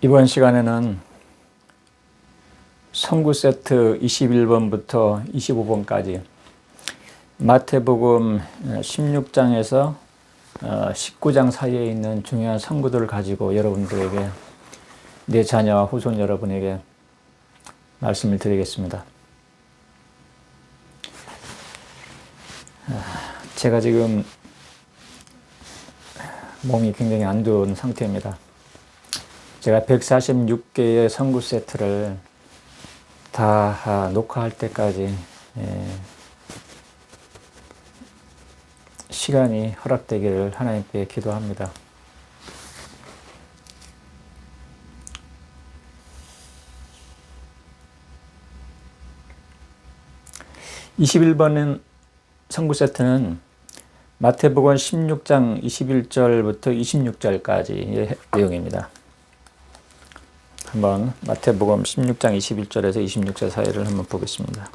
이번 시간에는 선구 세트 21번부터 25번까지 마태복음 16장에서 19장 사이에 있는 중요한 선구들을 가지고 여러분들에게, 내 자녀와 후손 여러분에게 말씀을 드리겠습니다. 제가 지금 몸이 굉장히 안 좋은 상태입니다. 제가 146개의 선구 세트를 다 녹화할 때까지 시간이 허락되기를 하나님께 기도합니다. (21번) 선구 세트는 마태복음 16장 21절부터 26절까지의 내용입니다. 한번 마태복음 16장 21절에서 26절 사이를 한번 보겠습니다.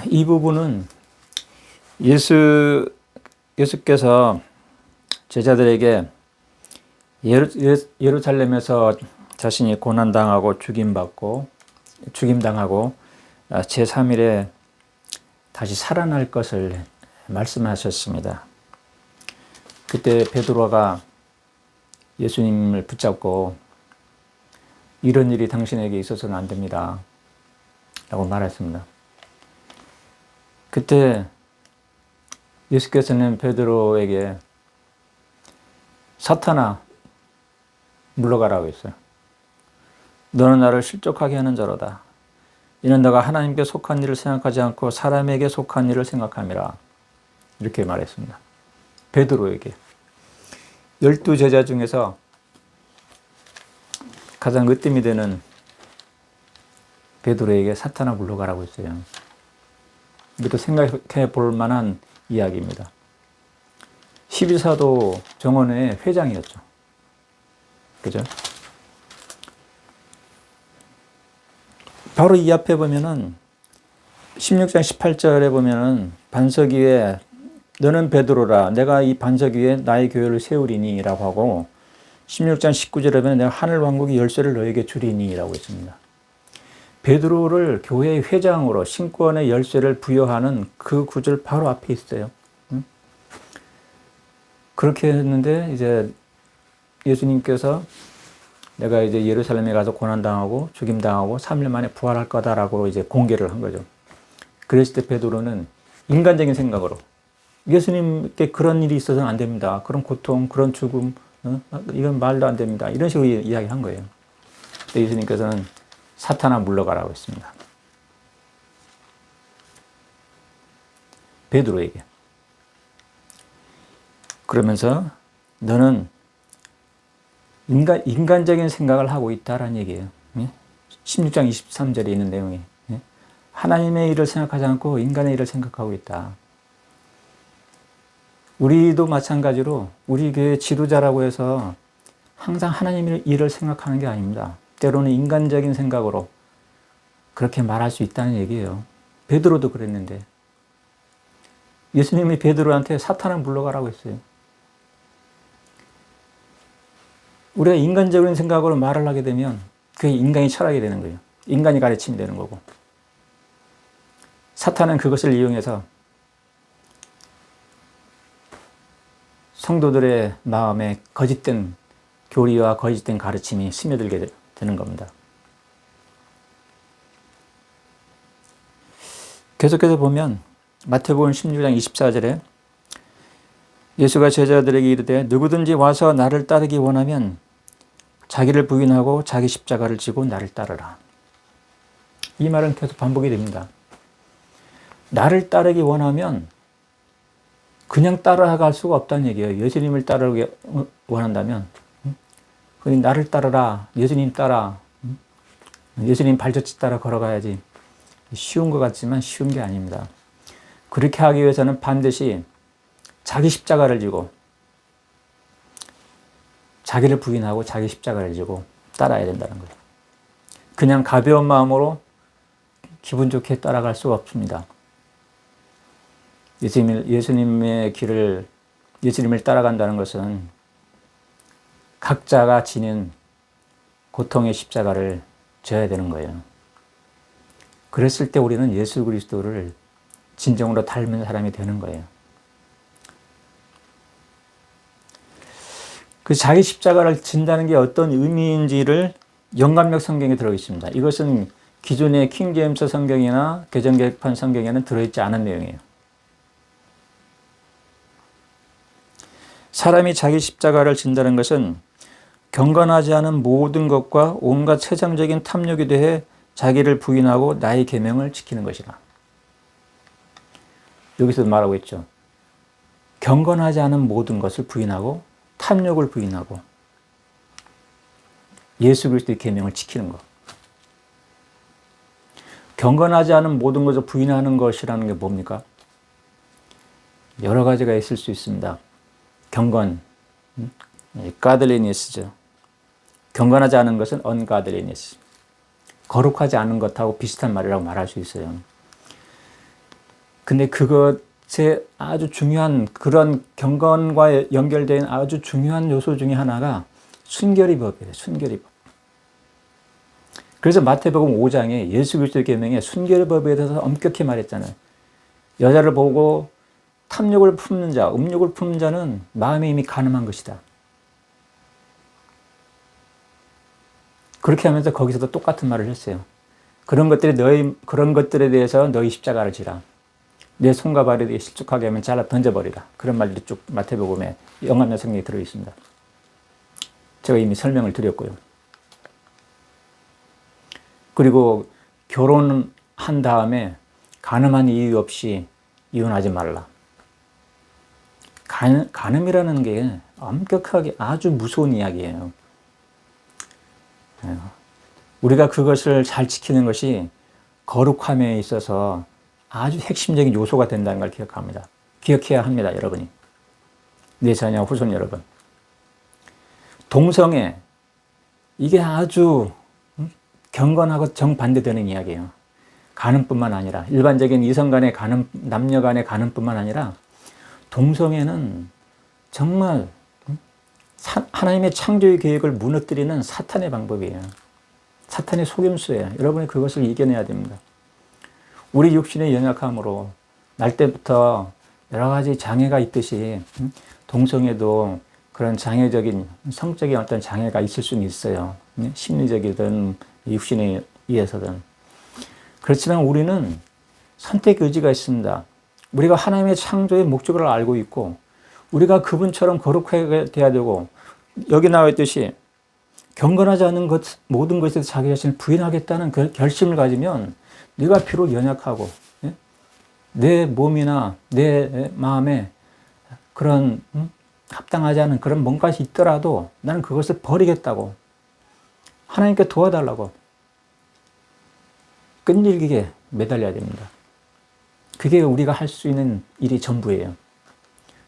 이 부분은 예수께서 제자들에게 예루살렘에서 자신이 고난당하고 죽임당하고 제3일에 다시 살아날 것을 말씀하셨습니다. 그때 베드로가 예수님을 붙잡고 이런 일이 당신에게 있어서는 안 됩니다 라고 말했습니다. 그때 예수께서는 베드로에게 사탄아 물러가라고 했어요. 너는 나를 실족하게 하는 자로다. 이는 너가 하나님께 속한 일을 생각하지 않고 사람에게 속한 일을 생각함이라. 이렇게 말했습니다. 베드로에게. 12제자 중에서 가장 으뜸이 되는 베드로에게 사탄아 물러가라고 했어요. 이것도 생각해 볼 만한 이야기입니다. 12사도 정원의 회장이었죠. 그죠? 바로 이 앞에 보면은 16장 18절에 보면은 반석 위에 너는 베드로라 내가 이 반석 위에 나의 교회를 세우리니 라고 하고 16장 19절에 보면 내가 하늘 왕국의 열쇠를 너에게 주리니 라고 했습니다. 베드로를 교회의 회장으로 신권의 열쇠를 부여하는 그 구절 바로 앞에 있어요. 그렇게 했는데 이제 예수님께서 내가 이제 예루살렘에 가서 고난당하고 죽임당하고 3일 만에 부활할 거다라고 이제 공개를 한 거죠. 그랬을 때 베드로는 인간적인 생각으로 예수님께 그런 일이 있어서는 안 됩니다. 그런 고통, 그런 죽음, 이건 말도 안 됩니다. 이런 식으로 이야기한 거예요. 근데 예수님께서는 사탄아 물러가라고 했습니다. 베드로에게. 그러면서 너는 인간적인 생각을 하고 있다라는 얘기예요. 16장 23절에 있는 내용이. 하나님의 일을 생각하지 않고 인간의 일을 생각하고 있다. 우리도 마찬가지로 우리 교회 지도자라고 해서 항상 하나님의 일을 생각하는 게 아닙니다. 때로는 인간적인 생각으로 그렇게 말할 수 있다는 얘기예요. 베드로도 그랬는데 예수님이 베드로한테 사탄을 물러가라고 했어요. 우리가 인간적인 생각으로 말을 하게 되면 그게 인간이 철학이 되는 거예요. 인간이 가르침이 되는 거고, 사탄은 그것을 이용해서 성도들의 마음에 거짓된 교리와 거짓된 가르침이 스며들게 되는 겁니다. 계속해서 보면 마태복음 16장 24절에 예수가 제자들에게 이르되 누구든지 와서 나를 따르기 원하면 자기를 부인하고 자기 십자가를 지고 나를 따르라. 이 말은 계속 반복이 됩니다. 나를 따르기 원하면 그냥 따라갈 수가 없다는 얘기예요. 예수님을 따르기 원한다면 나를 따르라, 예수님 따라, 예수님 발자취 따라 걸어가야지. 쉬운 것 같지만 쉬운 게 아닙니다. 그렇게 하기 위해서는 반드시 자기 십자가를 지고 자기를 부인하고 자기 십자가를 지고 따라야 된다는 거예요. 그냥 가벼운 마음으로 기분 좋게 따라갈 수가 없습니다. 예수님의 길을, 예수님을 따라간다는 것은 각자가 지닌 고통의 십자가를 져야 되는 거예요. 그랬을 때 우리는 예수 그리스도를 진정으로 닮은 사람이 되는 거예요. 그 자기 십자가를 진다는 게 어떤 의미인지를 영감역 성경에 들어 있습니다. 이것은 기존의 킹제임스 성경이나 개정개혁판 성경에는 들어있지 않은 내용이에요. 사람이 자기 십자가를 진다는 것은 경건하지 않은 모든 것과 온갖 세상적인 탐욕에 대해 자기를 부인하고 나의 계명을 지키는 것이라. 여기서 말하고 있죠. 경건하지 않은 모든 것을 부인하고 탐욕을 부인하고 예수 그리스도의 계명을 지키는 것. 경건하지 않은 모든 것을 부인하는 것이라는 게 뭡니까? 여러 가지가 있을 수 있습니다. 경건, godliness죠. 경건하지 않은 것은 ungodliness. 거룩하지 않은 것하고 비슷한 말이라고 말할 수 있어요. 근데 그것의 아주 중요한 그런 경건과 연결된 아주 중요한 요소 중에 하나가 순결의법이에요. 순결의법. 그래서 마태복음 5장에 예수 그리스도의 계명에 순결의법에 대해서 엄격히 말했잖아요. 여자를 보고 탐욕을 품는 자, 음욕을 품는 자는 마음에 이미 간음한 것이다. 그렇게 하면서 거기서도 똑같은 말을 했어요. 그런 것들에 대해서 너희 십자가를 지라. 내 손과 발에 대해 실족하게 하면 잘라 던져버리라. 그런 말들이 쭉 마태복음에 영감역 성경에 들어 있습니다. 제가 이미 설명을 드렸고요. 그리고 결혼한 다음에 간음한 이유 없이 이혼하지 말라. 간음이라는 게 엄격하게 아주 무서운 이야기예요. 우리가 그것을 잘 지키는 것이 거룩함에 있어서 아주 핵심적인 요소가 된다는 걸 기억해야 합니다, 여러분이. 내 자녀, 후손 여러분. 동성애, 이게 아주 경건하고 정반대되는 이야기예요. 간음뿐만 아니라, 일반적인 이성 간의 간음, 남녀 간의 간음뿐만 아니라, 동성애는 정말 하나님의 창조의 계획을 무너뜨리는 사탄의 방법이에요. 사탄의 속임수예요. 여러분이 그것을 이겨내야 됩니다. 우리 육신의 연약함으로 날 때부터 여러 가지 장애가 있듯이 동성애도 그런 장애적인 성적인 어떤 장애가 있을 수는 있어요. 심리적이든 육신에 의해서든. 그렇지만 우리는 선택 의지가 있습니다. 우리가 하나님의 창조의 목적을 알고 있고 우리가 그분처럼 거룩하게 돼야 되고 여기 나와 있듯이 경건하지 않은 것 모든 것에서 자기 자신을 부인하겠다는 그 결심을 가지면 네가 비록 연약하고 내 몸이나 내 마음에 그런 합당하지 않은 그런 뭔가가 있더라도 나는 그것을 버리겠다고 하나님께 도와달라고 끈질기게 매달려야 됩니다. 그게 우리가 할 수 있는 일이 전부예요.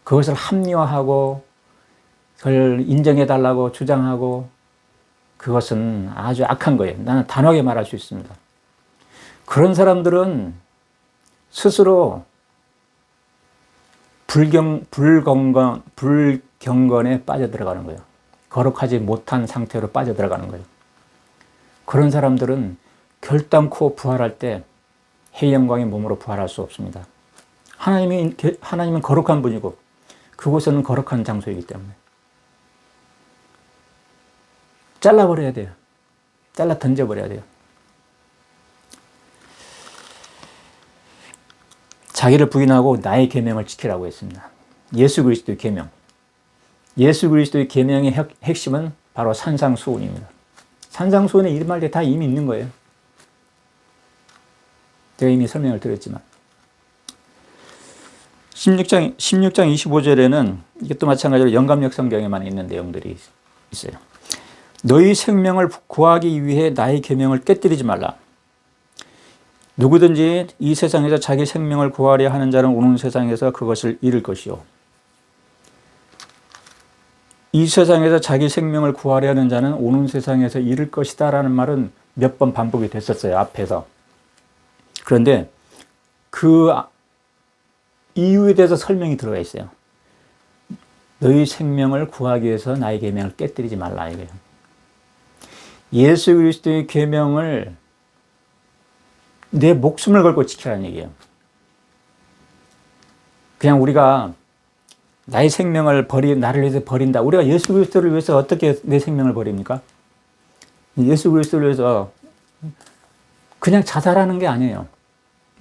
그것을 합리화하고 그걸 인정해달라고 주장하고 그것은 아주 악한 거예요. 나는 단호하게 말할 수 있습니다. 그런 사람들은 스스로 불경건에 빠져들어가는 거예요. 거룩하지 못한 상태로 빠져들어가는 거예요. 그런 사람들은 결단코 부활할 때 해의 영광의 몸으로 부활할 수 없습니다. 하나님은 거룩한 분이고 그곳은 거룩한 장소이기 때문에 잘라버려야 돼요. 잘라 던져버려야 돼요. 자기를 부인하고 나의 계명을 지키라고 했습니다. 예수 그리스도의 계명. 예수 그리스도의 계명의 핵심은 바로 산상수훈입니다. 산상수훈에 이 말들이 다 이미 있는 거예요. 제가 이미 설명을 드렸지만 16장 25절에는 이것도 마찬가지로 영감역 성경에만 있는 내용들이 있어요. 너희 생명을 구하기 위해 나의 계명을 깨뜨리지 말라. 누구든지 이 세상에서 자기 생명을 구하려 하는 자는 오는 세상에서 그것을 잃을 것이요. 이 세상에서 자기 생명을 구하려 하는 자는 오는 세상에서 잃을 것이다 라는 말은 몇 번 반복이 됐었어요, 앞에서. 그런데 그 이유에 대해서 설명이 들어가 있어요. 너희 생명을 구하기 위해서 나의 계명을 깨뜨리지 말라 이거예요. 예수 그리스도의 계명을 내 목숨을 걸고 지키라는 얘기예요. 그냥 우리가 나의 생명을 나를 위해서 버린다. 우리가 예수 그리스도를 위해서 어떻게 내 생명을 버립니까? 예수 그리스도를 위해서 그냥 자살하는 게 아니에요.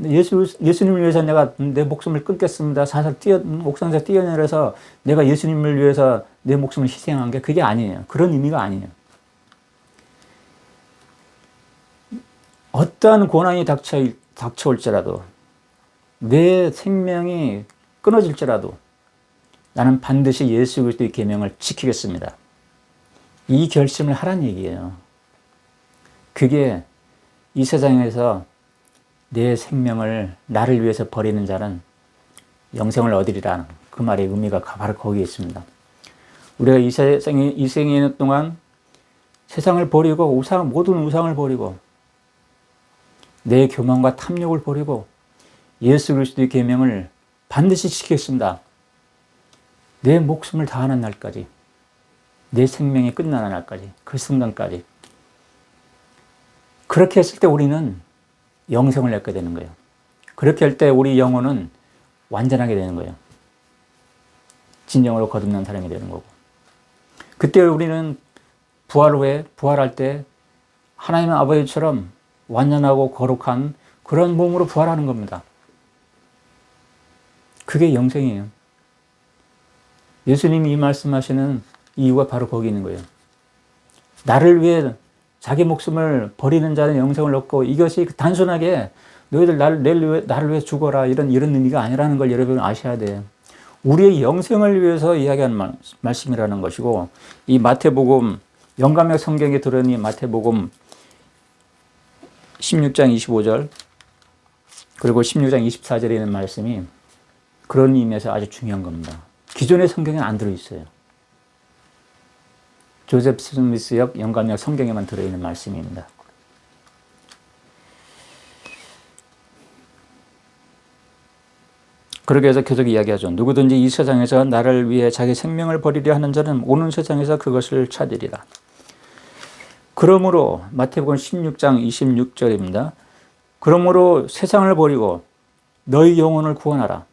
예수님을 위해서 내가 내 목숨을 끊겠습니다. 옥상에서 뛰어내려서 내가 예수님을 위해서 내 목숨을 희생한 게 그게 아니에요. 그런 의미가 아니에요. 어떠한 고난이 닥쳐올지라도 내 생명이 끊어질지라도 나는 반드시 예수 그리스도의 계명을 지키겠습니다. 이 결심을 하란 얘기예요. 그게 이 세상에서 내 생명을 나를 위해서 버리는 자는 영생을 얻으리라는 그 말의 의미가 바로 거기에 있습니다. 우리가 이 생에 있는 동안 세상을 버리고 모든 우상을 버리고 내 교만과 탐욕을 버리고 예수 그리스도의 계명을 반드시 지키겠습니다. 내 목숨을 다하는 날까지, 내 생명이 끝나는 날까지, 그 순간까지. 그렇게 했을 때 우리는 영생을 얻게 되는 거예요. 그렇게 할 때 우리 영혼은 완전하게 되는 거예요. 진정으로 거듭난 사람이 되는 거고. 그때 우리는 부활할 때 하나님의 아버지처럼 완전하고 거룩한 그런 몸으로 부활하는 겁니다. 그게 영생이에요. 예수님이 이 말씀하시는 이유가 바로 거기 있는 거예요. 나를 위해 자기 목숨을 버리는 자는 영생을 얻고, 이것이 단순하게 너희들 나를 위해 죽어라 이런 의미가 아니라는 걸 여러분 아셔야 돼요. 우리의 영생을 위해서 이야기하는 말씀이라는 것이고, 이 마태복음 영감역 성경에 들어있는 마태복음 16장 25절 그리고 16장 24절에 있는 말씀이 그런 의미에서 아주 중요한 겁니다. 기존의 성경에는 안 들어있어요. 조셉 스미스역 영감역 성경에만 들어있는 말씀입니다. 그렇게 해서 계속 이야기하죠. 누구든지 이 세상에서 나를 위해 자기 생명을 버리려 하는 자는 오는 세상에서 그것을 찾으리라. 그러므로 마태복음 16장 26절입니다. 그러므로 세상을 버리고 너희 영혼을 구원하라.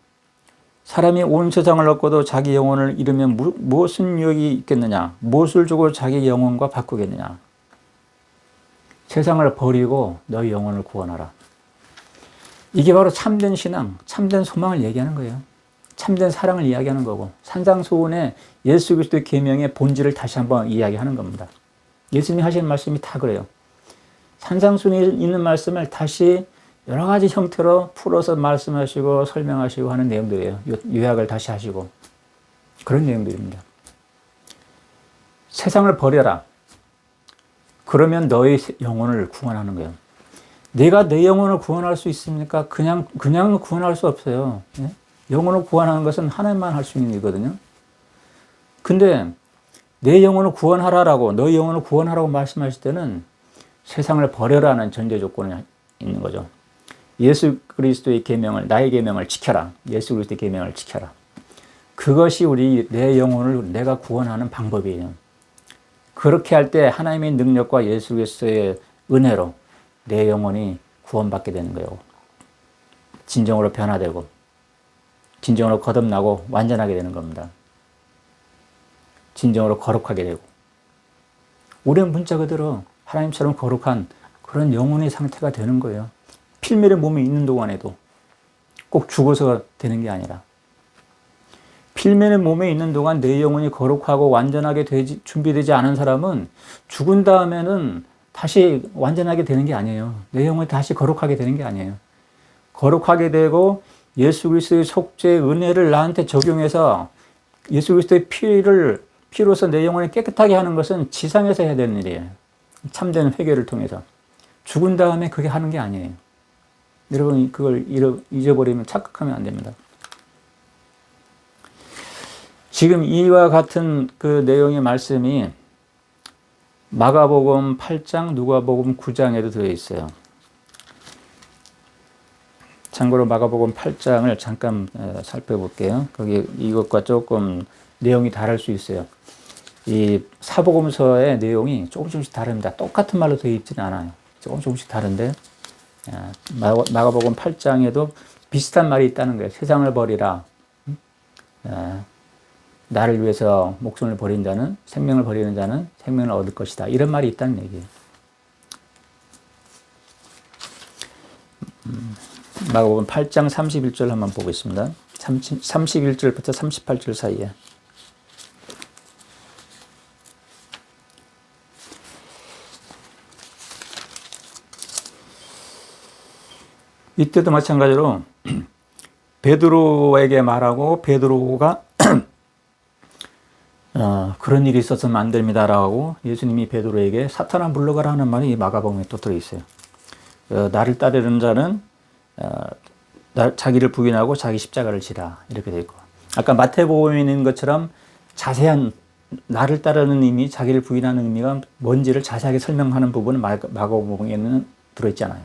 사람이 온 세상을 얻고도 자기 영혼을 잃으면 무슨 유익이 있겠느냐? 무엇을 주고 자기 영혼과 바꾸겠느냐? 세상을 버리고 너희 영혼을 구원하라. 이게 바로 참된 신앙, 참된 소망을 얘기하는 거예요. 참된 사랑을 이야기하는 거고, 산상수훈의 예수 그리스도의 계명의 본질을 다시 한번 이야기하는 겁니다. 예수님이 하시는 말씀이 다 그래요. 산상수훈에 있는 말씀을 다시 여러 가지 형태로 풀어서 말씀하시고 설명하시고 하는 내용들이에요. 요약을 다시 하시고 그런 내용들입니다. 세상을 버려라. 그러면 너의 영혼을 구원하는 거예요. 내가 내 영혼을 구원할 수 있습니까? 그냥 구원할 수 없어요. 영혼을 구원하는 것은 하나님만 할 수 있는 일이거든요. 근데 내 영혼을 구원하라라고, 너의 영혼을 구원하라고 말씀하실 때는 세상을 버려라는 전제 조건이 있는 거죠. 예수 그리스도의 계명을, 나의 계명을 지켜라. 예수 그리스도의 계명을 지켜라. 그것이 내 영혼을 내가 구원하는 방법이에요. 그렇게 할 때 하나님의 능력과 예수 그리스도의 은혜로 내 영혼이 구원받게 되는 거예요. 진정으로 변화되고 진정으로 거듭나고 완전하게 되는 겁니다. 진정으로 거룩하게 되고, 우리는 문자 그대로 하나님처럼 거룩한 그런 영혼의 상태가 되는 거예요. 필면의 몸에 있는 동안에도 꼭 죽어서 되는 게 아니라, 필면의 몸에 있는 동안 내 영혼이 거룩하고 완전하게 준비되지 않은 사람은 죽은 다음에는 다시 완전하게 되는 게 아니에요. 내 영혼이 다시 거룩하게 되는 게 아니에요. 거룩하게 되고 예수 그리스도의 속죄의 은혜를 나한테 적용해서 예수 그리스도의 피를 피로써 내 영혼을 깨끗하게 하는 것은 지상에서 해야 되는 일이에요. 참된 회개를 통해서. 죽은 다음에 그게 하는 게 아니에요. 여러분 그걸 잊어버리면 착각하면 안 됩니다. 지금 이와 같은 그 내용의 말씀이 마가복음 8장, 누가복음 9장에도 들어있어요. 참고로 마가복음 8장을 잠깐 살펴볼게요. 거기 이것과 조금 내용이 다를 수 있어요. 이 사복음서의 내용이 조금씩 다릅니다. 똑같은 말로 되어 있지는 않아요. 조금씩 다른데 마가복음 8장에도 비슷한 말이 있다는 거예요. 세상을 버리라. 나를 위해서 목숨을 버린 자는, 생명을 버리는 자는 생명을 얻을 것이다. 이런 말이 있다는 얘기예요. 마가복음 8장 31절 한번 보겠습니다. 31절부터 38절 사이에. 이때도 마찬가지로 베드로에게 말하고 베드로가 그런 일이 있어서는 안 됩니다라고 예수님이 베드로에게 사탄아 물러가라 하는 말이 마가복음에 또 들어있어요. 나를 따르는 자는 자기를 부인하고 자기 십자가를 지라 이렇게 되어 있고, 아까 마태복음에 있는 것처럼 자세한 나를 따르는 의미, 자기를 부인하는 의미가 뭔지를 자세하게 설명하는 부분은 마가복음에는 들어있지 않아요.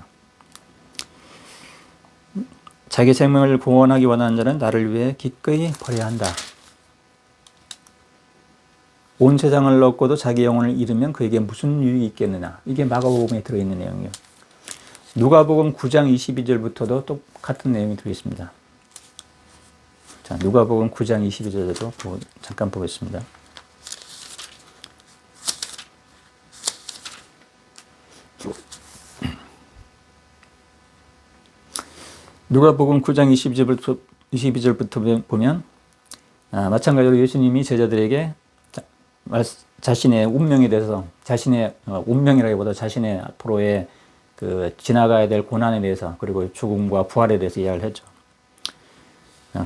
자기 생명을 구원하기 원하는 자는 나를 위해 기꺼이 버려야 한다. 온 세상을 얻고도 자기 영혼을 잃으면 그에게 무슨 유익이 있겠느냐. 이게 마가복음에 들어있는 내용이에요. 누가복음 9장 22절부터도 똑같은 내용이 들어있습니다. 자, 누가복음 9장 22절도 잠깐 보겠습니다. 누가복음 9장 22절부터 보면 마찬가지로 예수님이 제자들에게 자신의 운명에 대해서, 자신의 운명이라기보다 자신의 앞으로의 그 지나가야 될 고난에 대해서, 그리고 죽음과 부활에 대해서 이야기를 했죠.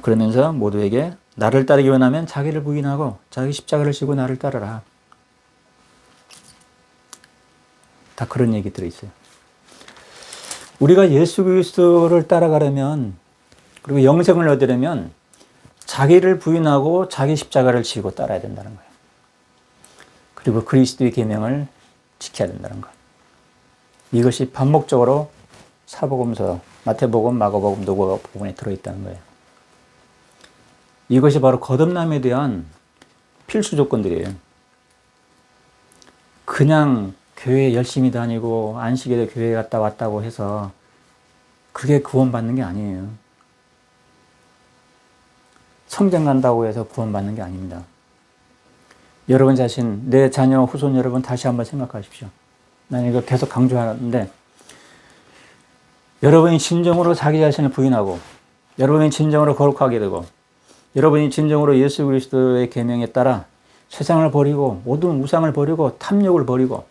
그러면서 모두에게 나를 따르기 원하면 자기를 부인하고 자기 십자가를 지고 나를 따르라. 다 그런 얘기 들어있어요. 우리가 예수 그리스도를 따라가려면, 그리고 영생을 얻으려면 자기를 부인하고 자기 십자가를 지고 따라야 된다는 거예요. 그리고 그리스도의 계명을 지켜야 된다는 거예요. 이것이 반복적으로 사복음서, 마태복음, 마가복음, 누가복음에 들어있다는 거예요. 이것이 바로 거듭남에 대한 필수 조건들이에요. 그냥 교회 열심히 다니고 안식일에 교회 갔다 왔다고 해서 그게 구원받는 게 아니에요. 성경 간다고 해서 구원받는 게 아닙니다. 여러분 자신, 내 자녀, 후손 여러분 다시 한번 생각하십시오. 나는 이거 계속 강조하는데, 여러분이 진정으로 자기 자신을 부인하고, 여러분이 진정으로 거룩하게 되고, 여러분이 진정으로 예수 그리스도의 계명에 따라 세상을 버리고 모든 우상을 버리고 탐욕을 버리고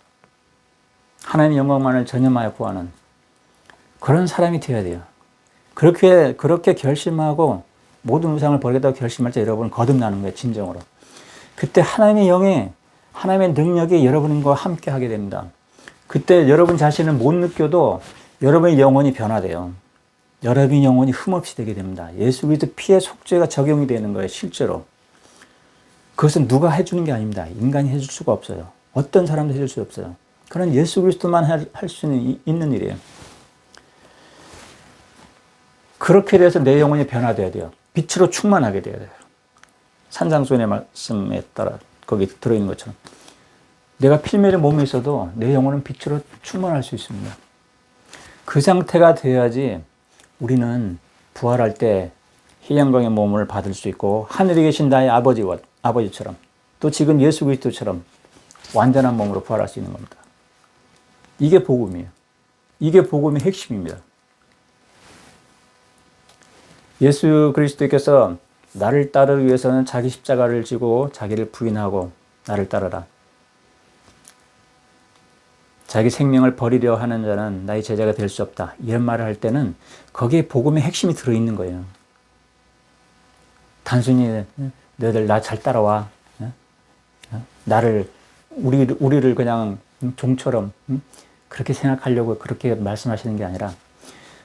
하나님의 영광만을 전념하여 구하는 그런 사람이 되어야 돼요. 그렇게 결심하고 모든 우상을 버리겠다고 결심할 때 여러분은 거듭나는 거예요. 진정으로. 그때 하나님의 영에, 하나님의 능력이 여러분과 함께 하게 됩니다. 그때 여러분 자신을 못 느껴도 여러분의 영혼이 변화돼요. 여러분의 영혼이 흠없이 되게 됩니다. 예수 그리스도 피의 속죄가 적용이 되는 거예요. 실제로. 그것은 누가 해주는 게 아닙니다. 인간이 해줄 수가 없어요. 어떤 사람도 해줄 수 없어요. 그런 예수 그리스도만 할 수 있는 일이에요. 그렇게 돼서 내 영혼이 변화돼야 돼요. 빛으로 충만하게 돼야 돼요. 산상수훈의 말씀에 따라 거기 들어있는 것처럼 내가 필매의 몸에 있어도 내 영혼은 빛으로 충만할 수 있습니다. 그 상태가 돼야지 우리는 부활할 때 희영광의 몸을 받을 수 있고 하늘에 계신 나의 아버지처럼 또 지금 예수 그리스도처럼 완전한 몸으로 부활할 수 있는 겁니다. 이게 복음이에요. 이게 복음의 핵심입니다. 예수 그리스도께서 나를 따르기 위해서는 자기 십자가를 지고 자기를 부인하고 나를 따르라. 자기 생명을 버리려 하는 자는 나의 제자가 될 수 없다. 이런 말을 할 때는 거기에 복음의 핵심이 들어있는 거예요. 단순히 너희들 나 잘 따라와. 나를 우리를 그냥 종처럼 그렇게 생각하려고 그렇게 말씀하시는 게 아니라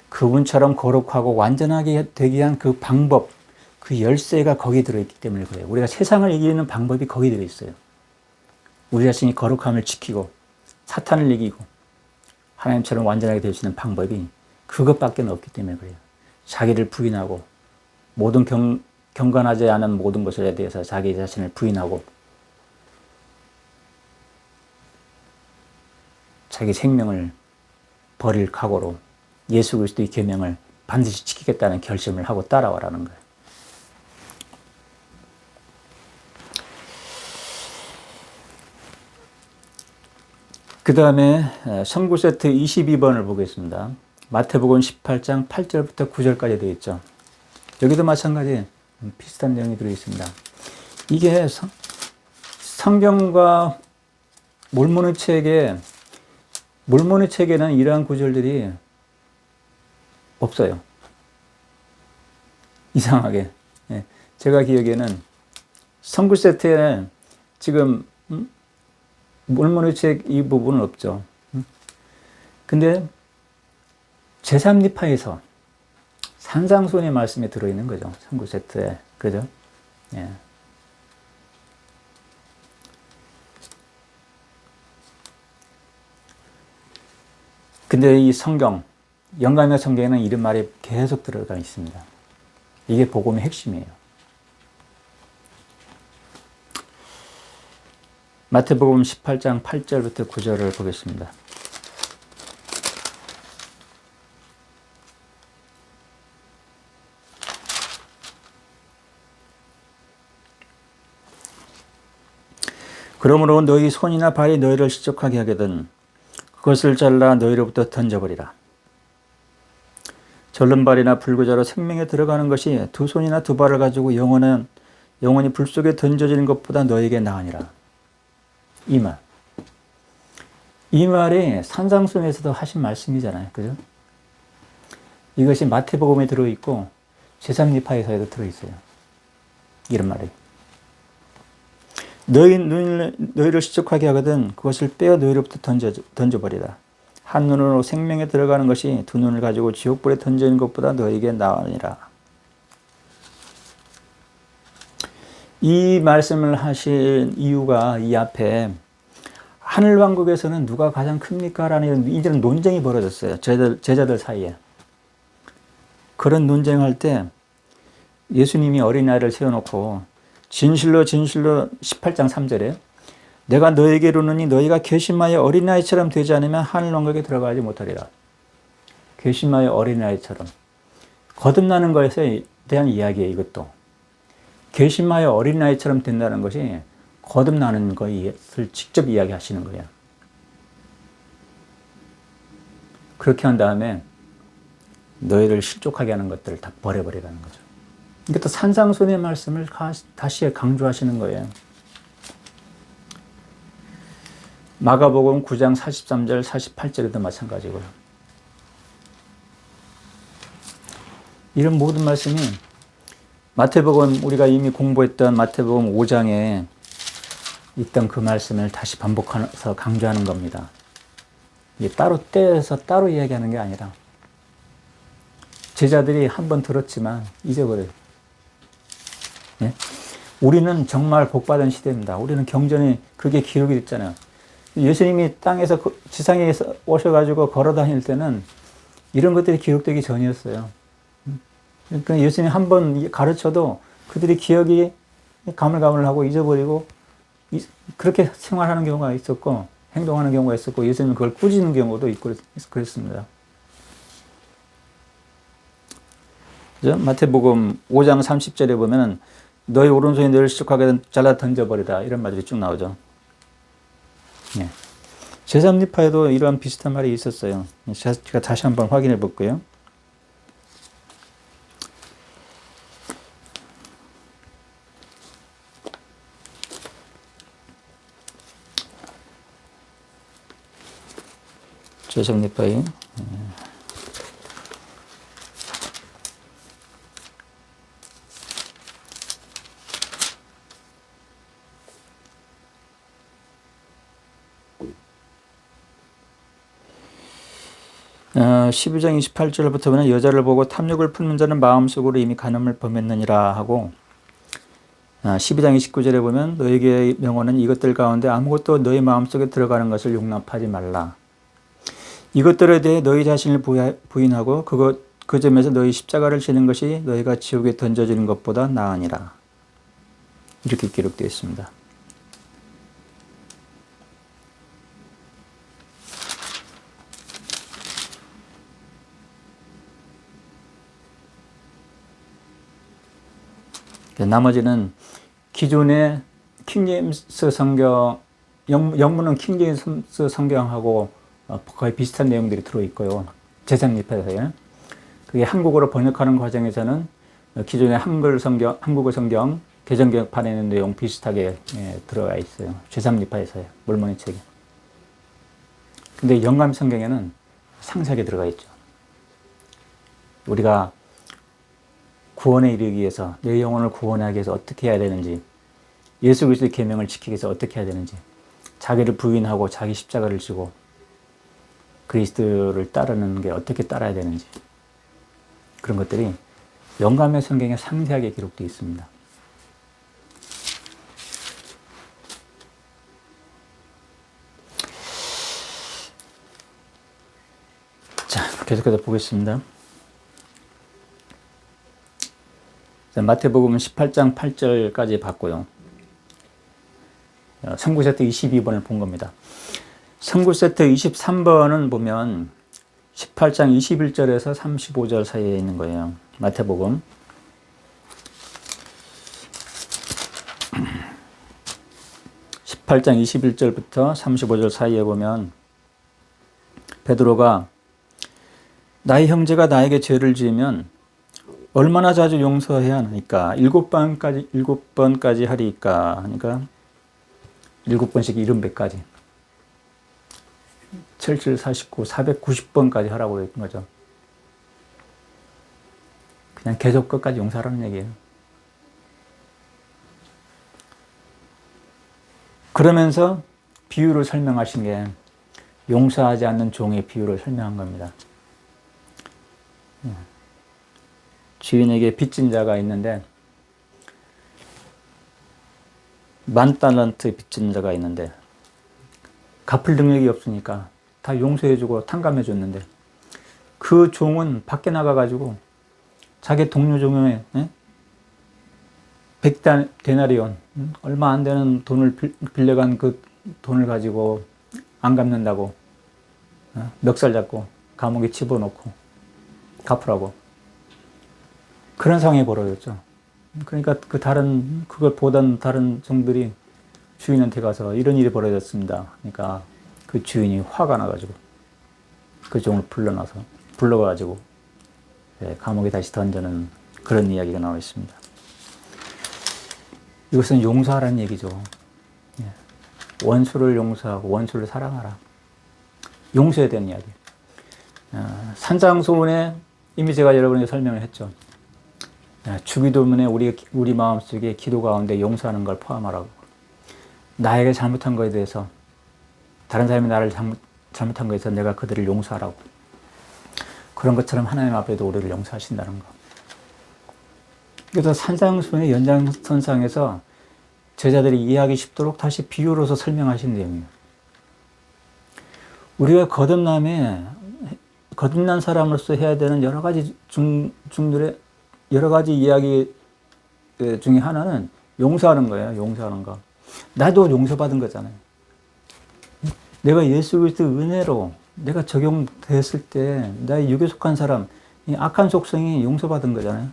그분처럼 거룩하고 완전하게 되기 위한 그 방법, 그 열쇠가 거기에 들어있기 때문에 그래요. 우리가 세상을 이기는 방법이 거기에 들어있어요. 우리 자신이 거룩함을 지키고 사탄을 이기고 하나님처럼 완전하게 될 수 있는 방법이 그것밖에 없기 때문에 그래요. 자기를 부인하고 모든 경건하지 않은 모든 것에 대해서 자기 자신을 부인하고 자기 생명을 버릴 각오로 예수 그리스도의 계명을 반드시 지키겠다는 결심을 하고 따라와라는 거예요. 그 다음에 선구 세트 22번을 보겠습니다. 마태복음 18장 8절부터 9절까지 되어 있죠. 여기도 마찬가지 비슷한 내용이 들어있습니다. 이게 성경과 몰모니 책에는 이러한 구절들이 없어요. 이상하게. 제가 기억에는 선구 세트에 지금 몰모니 책 이 부분은 없죠. 근데 제3니파에서 산상수훈의 말씀이 들어있는 거죠. 선구 세트에. 그죠? 예. 근데 이 성경, 영감의 성경에는 이런 말이 계속 들어가 있습니다. 이게 복음의 핵심이에요. 마태복음 18장 8절부터 9절을 보겠습니다. 그러므로 너희 손이나 발이 너희를 시족하게 하거든 그것을 잘라 너희로부터 던져버리라. 절름발이나 불구자로 생명에 들어가는 것이 두 손이나 두 발을 가지고 영원히 불 속에 던져지는 것보다 너에게 나으니라. 이 말. 이 말이 산상수훈에서도 하신 말씀이잖아요. 그죠? 이것이 마태복음에 들어있고 제3니파에서도 들어있어요. 이런 말이. 너희를 시족하게 하거든 그것을 빼어 너희로부터 던져버리라. 한 눈으로 생명에 들어가는 것이 두 눈을 가지고 지옥불에 던지는 것보다 너에게 나으니라. 이 말씀을 하신 이유가 이 앞에 하늘왕국에서는 누가 가장 큽니까? 라는 이런 논쟁이 벌어졌어요. 제자들 사이에. 그런 논쟁할 때 예수님이 어린아이를 세워놓고 진실로 18장 3절에 내가 너에게 이르노니 너희가 괘씸하여 어린아이처럼 되지 않으면 하늘왕국에 들어가지 못하리라. 괘씸하여 어린아이처럼. 거듭나는 것에 대한 이야기예요. 이것도. 괘씸하여 어린아이처럼 된다는 것이 거듭나는 것을 직접 이야기하시는 거예요. 그렇게 한 다음에 너희를 실족하게 하는 것들을 다 버려버리라는 거죠. 이게 또 산상수훈의 말씀을 다시 강조하시는 거예요. 마가복음 9장 43절 48절에도 마찬가지고요. 이런 모든 말씀이 마태복음 우리가 이미 공부했던 마태복음 5장에 있던 그 말씀을 다시 반복해서 강조하는 겁니다. 이게 따로 떼서 따로 이야기하는 게 아니라 제자들이 한번 들었지만 잊어버려요. 네? 우리는 정말 복받은 시대입니다. 우리는 경전에 그게 기록이 됐잖아요. 예수님이 땅에서 지상에 오셔가지고 걸어 다닐 때는 이런 것들이 기록되기 전이었어요. 그러니까 예수님이 한번 가르쳐도 그들이 기억이 가물가물하고 잊어버리고 그렇게 생활하는 경우가 있었고 행동하는 경우가 있었고 예수님은 그걸 꾸짖는 경우도 있고 그랬습니다. 마태복음 5장 30절에 보면 너희 오른손이 너를 시족하게 잘라 던져버리다 이런 말들이 쭉 나오죠. 네. 제3니파에도 이러한 비슷한 말이 있었어요. 제가 다시 한번 확인해 볼게요. 제3니파에 12장 28절부터 보면 여자를 보고 탐욕을 품는 자는 마음속으로 이미 간음을 범했느니라 하고 12장 29절에 보면 너에게 명언은 이것들 가운데 아무것도 너희 마음속에 들어가는 것을 용납하지 말라. 이것들에 대해 너희 자신을 부인하고 그 점에서 너희 십자가를 지는 것이 너희가 지옥에 던져지는 것보다 나으니라. 이렇게 기록되어 있습니다. 나머지는 기존의 킹제임스 성경, 영문은 킹제임스 성경하고 거의 비슷한 내용들이 들어있고요. 제3리파에서요. 그게 한국어로 번역하는 과정에서는 기존의 한국어 성경, 개정개혁판에 있는 내용 비슷하게 들어가 있어요. 제3리파에서요. 몰모니 책에. 근데 영감 성경에는 상세하게 들어가 있죠. 우리가 구원에 이르기 위해서, 내 영혼을 구원하기 위해서 어떻게 해야 되는지, 예수 그리스도의 계명을 지키기 위해서 어떻게 해야 되는지, 자기를 부인하고 자기 십자가를 지고 그리스도를 따르는 게 어떻게 따라야 되는지, 그런 것들이 영감의 성경에 상세하게 기록되어 있습니다. 자, 계속해서 보겠습니다. 마태복음 18장 8절까지 봤고요. 선구 세트 22번을 본 겁니다. 선구 세트 23번은 보면 18장 21절에서 35절 사이에 있는 거예요. 마태복음. (18장 21절부터 35절) 사이에 보면 베드로가 나의 형제가 나에게 죄를 지으면 얼마나 자주 용서해야 하니까 7번까지 하리까 하니까 7번씩 70배까지 7749 490번까지 하라고 했던 거죠. 그냥 계속 끝까지 용서하라는 얘기예요. 그러면서 비유를 설명하신 게 용서하지 않는 종의 비유를 설명한 겁니다. 주인에게 빚진 자가 있는데 10,000달란트 빚진 자가 있는데 갚을 능력이 없으니까 다 용서해주고 탕감해줬는데 그 종은 밖에 나가가지고 자기 동료 종에 100데나리온 얼마 안 되는 돈을 빌려간 그 돈을 가지고 안 갚는다고 멱살 잡고 감옥에 집어넣고 갚으라고 그런 상황이 벌어졌죠. 그러니까 그걸 보던 다른 종들이 주인한테 가서 이런 일이 벌어졌습니다. 그러니까 그 주인이 화가 나가지고 그 종을 불러가지고 감옥에 다시 던지는 그런 이야기가 나와 있습니다. 이것은 용서하라는 얘기죠. 원수를 용서하고 원수를 사랑하라. 용서에 대한 이야기. 산상수훈에 이미 제가 여러분에게 설명을 했죠. 주기도문에 우리 마음속에 기도 가운데 용서하는 걸 포함하라고. 나에게 잘못한 것에 대해서 다른 사람이 나를 잘못한 것에 대해서 내가 그들을 용서하라고. 그런 것처럼 하나님 앞에도 우리를 용서하신다는 거. 그래서 산상수훈의 연장선상에서 제자들이 이해하기 쉽도록 다시 비유로서 설명하신 내용이에요. 우리가 거듭난 사람으로서 해야 되는 여러 가지 중들의 여러 가지 이야기 중에 하나는 용서하는 거예요. 용서하는 거. 나도 용서받은 거잖아요. 내가 예수 그리스도 은혜로 내가 적용됐을 때 나의 육에 속한 사람, 이 악한 속성이 용서받은 거잖아요.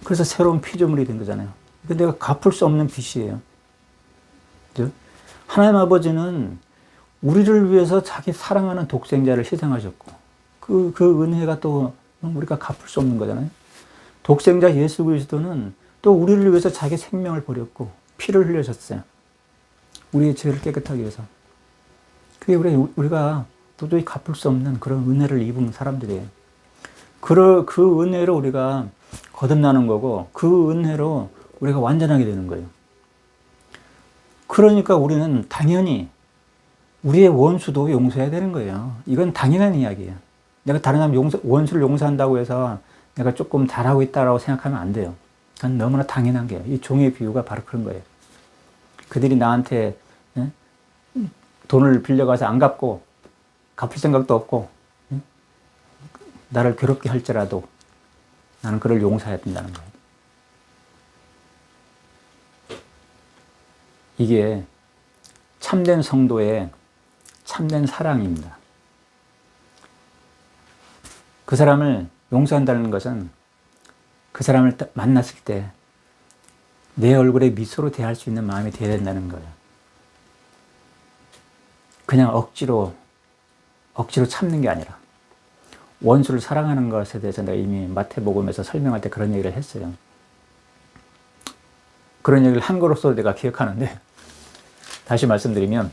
그래서 새로운 피조물이 된 거잖아요. 근데 내가 갚을 수 없는 빚이에요. 그죠? 하나님 아버지는 우리를 위해서 자기 사랑하는 독생자를 희생하셨고 그 은혜가 또 우리가 갚을 수 없는 거잖아요. 독생자 예수 그리스도는 또 우리를 위해서 자기 생명을 버렸고 피를 흘려줬어요. 우리의 죄를 깨끗하기 위해서. 그게 우리가 도저히 갚을 수 없는 그런 은혜를 입은 사람들이에요. 그 은혜로 우리가 거듭나는 거고 그 은혜로 우리가 완전하게 되는 거예요. 그러니까 우리는 당연히 우리의 원수도 용서해야 되는 거예요. 이건 당연한 이야기예요. 내가 다른 사람 원수를 용서한다고 해서 내가 조금 잘하고 있다고 생각하면 안 돼요. 그건 너무나 당연한 게요. 이 종의 비유가 바로 그런 거예요. 그들이 나한테 돈을 빌려가서 안 갚고 갚을 생각도 없고 나를 괴롭게 할지라도 나는 그를 용서해야 된다는 거예요. 이게 참된 성도의 참된 사랑입니다. 그 사람을 용서한다는 것은 그 사람을 만났을 때 내 얼굴에 미소로 대할 수 있는 마음이 되어야 된다는 거예요. 그냥 억지로 참는 게 아니라 원수를 사랑하는 것에 대해서 내가 이미 마태복음에서 설명할 때 그런 얘기를 했어요. 그런 얘기를 한 거로서 내가 기억하는데 다시 말씀드리면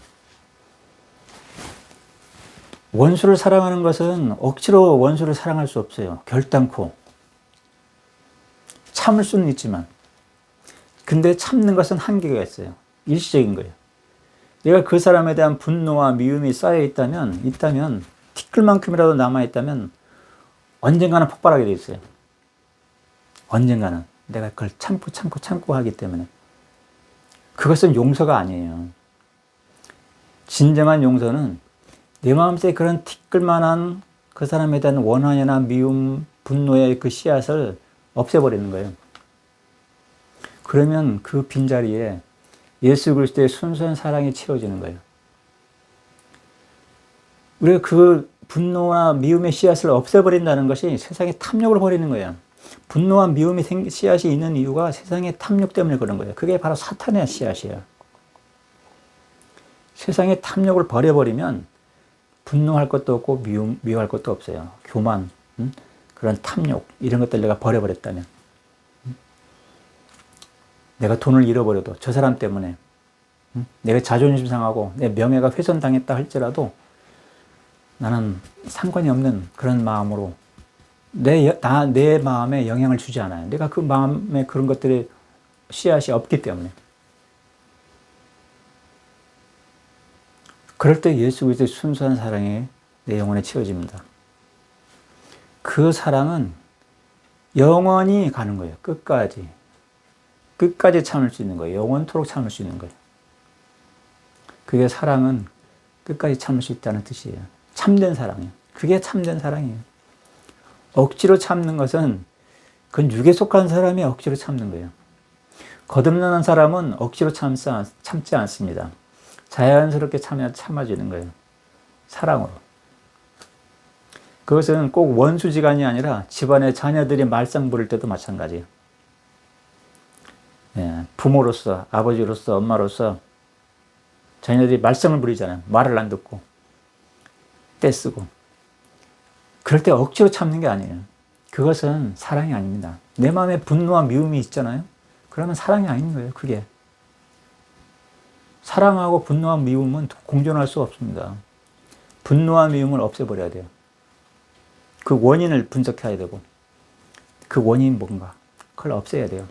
원수를 사랑하는 것은 억지로 원수를 사랑할 수 없어요. 결단코. 참을 수는 있지만 근데 참는 것은 한계가 있어요. 일시적인 거예요. 내가 그 사람에 대한 분노와 미움이 쌓여 있다면 티끌만큼이라도 남아있다면 언젠가는 폭발하게 돼 있어요. 언젠가는 내가 그걸 참고 하기 때문에 그것은 용서가 아니에요. 진정한 용서는 내 마음속에 그런 티끌만한 그 사람에 대한 원한이나 미움, 분노의 그 씨앗을 없애버리는 거예요. 그러면 그 빈자리에 예수 그리스도의 순수한 사랑이 채워지는 거예요. 우리가 그 분노와 미움의 씨앗을 없애버린다는 것이 세상에 탐욕을 버리는 거예요. 분노와 미움의 씨앗이 있는 이유가 세상의 탐욕 때문에 그런 거예요. 그게 바로 사탄의 씨앗이에요. 세상의 탐욕을 버려버리면 분노할 것도 없고 미워할 것도 없어요. 교만, 그런 탐욕 이런 것들 내가 버려버렸다면 내가 돈을 잃어버려도 저 사람 때문에 내가 자존심 상하고 내 명예가 훼손당했다 할지라도 나는 상관이 없는 그런 마음으로 내 마음에 영향을 주지 않아요. 내가 그 마음에 그런 것들의 씨앗이 없기 때문에. 그럴 때 예수 그리스도의 순수한 사랑이 내 영혼에 채워집니다. 그 사랑은 영원히 가는 거예요. 끝까지 참을 수 있는 거예요. 영원토록 참을 수 있는 거예요. 그게 사랑은 끝까지 참을 수 있다는 뜻이에요. 참된 사랑이에요. 그게 참된 사랑이에요. 억지로 참는 것은 그건 육에 속한 사람이 억지로 참는 거예요. 거듭나는 사람은 억지로 참지 않습니다. 자연스럽게 참아지는 거예요. 사랑으로. 그것은 꼭 원수지간이 아니라 집안의 자녀들이 말썽 부릴 때도 마찬가지예요. 부모로서, 아버지로서, 엄마로서 자녀들이 말썽을 부리잖아요. 말을 안 듣고 떼쓰고. 그럴 때 억지로 참는 게 아니에요. 그것은 사랑이 아닙니다. 내 마음에 분노와 미움이 있잖아요. 그러면 사랑이 아닌 거예요. 그게. 사랑하고 분노와 미움은 공존할 수 없습니다. 분노와 미움을 없애버려야 돼요. 그 원인을 분석해야 되고 그 원인이 뭔가 그걸 없애야 돼요.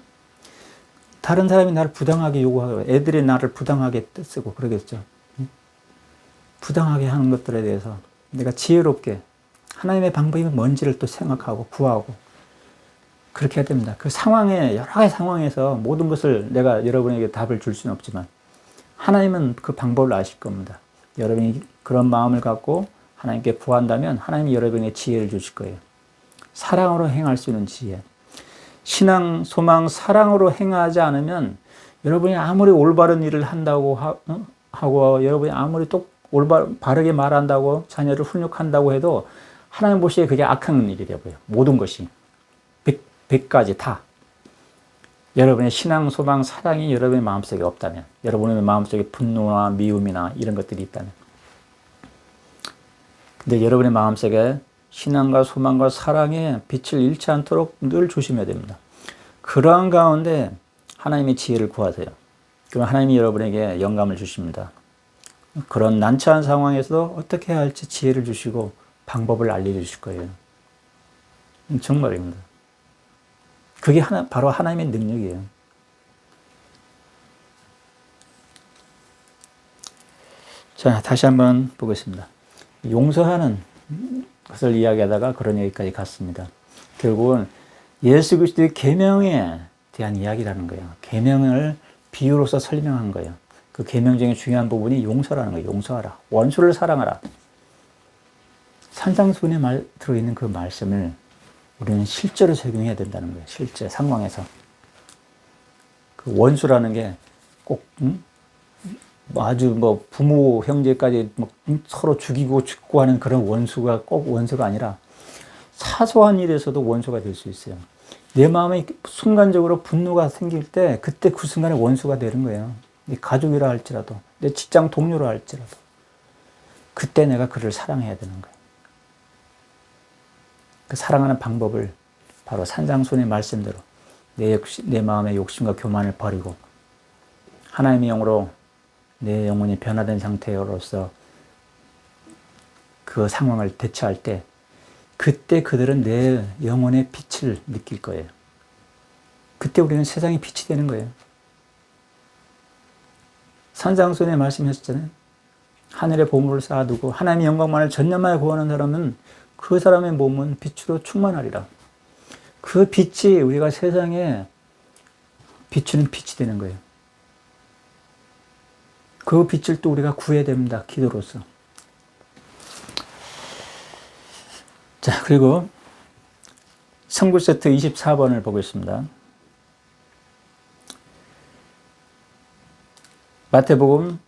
다른 사람이 나를 부당하게 요구하고 애들이 나를 부당하게 쓰고 그러겠죠. 부당하게 하는 것들에 대해서 내가 지혜롭게 하나님의 방법이 뭔지를 또 생각하고 구하고 그렇게 해야 됩니다. 그 상황에 여러 가지 상황에서 모든 것을 내가 여러분에게 답을 줄 수는 없지만 하나님은 그 방법을 아실 겁니다. 여러분이 그런 마음을 갖고 하나님께 구한다면 하나님이 여러분에게 지혜를 주실 거예요. 사랑으로 행할 수 있는 지혜. 신앙, 소망, 사랑으로 행하지 않으면 여러분이 아무리 올바른 일을 한다고 하고 여러분이 아무리 바르게 말한다고 자녀를 훈육한다고 해도 하나님 보시기에 그게 악한 일이 되어버려요. 모든 것이. 100가지 다. 여러분의 신앙, 소망, 사랑이 여러분의 마음속에 없다면 여러분의 마음속에 분노나 미움이나 이런 것들이 있다면 근데 여러분의 마음속에 신앙과 소망과 사랑에 빛을 잃지 않도록 늘 조심해야 됩니다. 그러한 가운데 하나님의 지혜를 구하세요. 그럼 하나님이 여러분에게 영감을 주십니다. 그런 난처한 상황에서도 어떻게 해야 할지 지혜를 주시고 방법을 알려주실 거예요. 정말입니다. 그게 바로 하나님의 능력이에요. 자, 다시 한번 보겠습니다. 용서하는 것을 이야기하다가 그런 얘기까지 갔습니다. 결국은 예수 그리스도의 계명에 대한 이야기라는 거예요. 계명을 비유로서 설명한 거예요. 그 계명 중에 중요한 부분이 용서라는 거예요. 용서하라. 원수를 사랑하라. 산상수훈에 들어있는 그 말씀을 우리는 실제로 적용해야 된다는 거예요. 실제 상황에서. 그 원수라는 게 꼭 아주 뭐 부모 형제까지 뭐 서로 죽이고 죽고 하는 그런 원수가 꼭 원수가 아니라 사소한 일에서도 원수가 될 수 있어요. 내 마음에 순간적으로 분노가 생길 때 그때 그 순간에 원수가 되는 거예요. 내 가족이라 할지라도 내 직장 동료라 할지라도 그때 내가 그를 사랑해야 되는 거예요. 그 사랑하는 방법을 바로 산상수훈의 말씀대로 내 마음의 욕심과 교만을 버리고 하나님의 영으로 내 영혼이 변화된 상태로서 그 상황을 대처할 때 그때 그들은 내 영혼의 빛을 느낄 거예요. 그때 우리는 세상의 빛이 되는 거예요. 산상수훈에 말씀하셨잖아요. 하늘에 보물을 쌓아두고 하나님의 영광만을 전념하여 구하는 사람은 그 사람의 몸은 빛으로 충만하리라. 그 빛이 우리가 세상에 비추는 빛이 되는 거예요. 그 빛을 또 우리가 구해야 됩니다. 기도로서. 자, 그리고 성구 세트 24번을 보겠습니다. 마태복음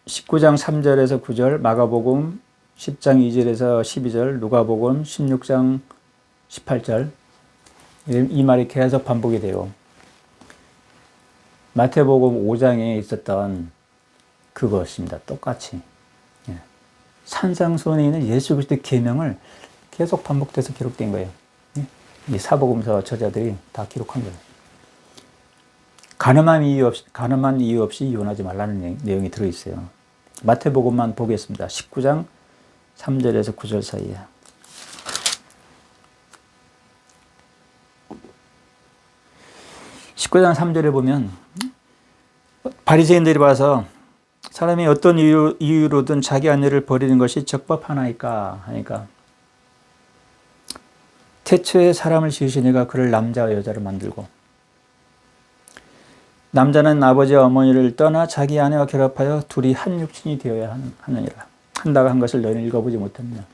19장 3절에서 9절, 마가복음 10장 2절에서 12절, 누가복음 16장 18절. 이 말이 계속 반복이 돼요. 마태복음 5장에 있었던 그것입니다. 똑같이. 산상수훈에 있는 예수 그리스도의 계명을 계속 반복돼서 기록된 거예요. 이 사복음서 저자들이 다 기록한 거예요. 가늠한 이유 없이 이혼하지 말라는 내용이 들어있어요. 마태복음만 보겠습니다. 19장 3절에서 9절 사이에. (19장 3절에) 보면 바리새인들이 와서 사람이 어떤 이유로든 자기 아내를 버리는 것이 적법하나이까 하니까 태초에 사람을 지으신 이가 그를 남자와 여자로 만들고 남자는 아버지와 어머니를 떠나 자기 아내와 결합하여 둘이 한 육신이 되어야 하느니라. 한다고 한 것을 너희는 읽어보지 못했느냐.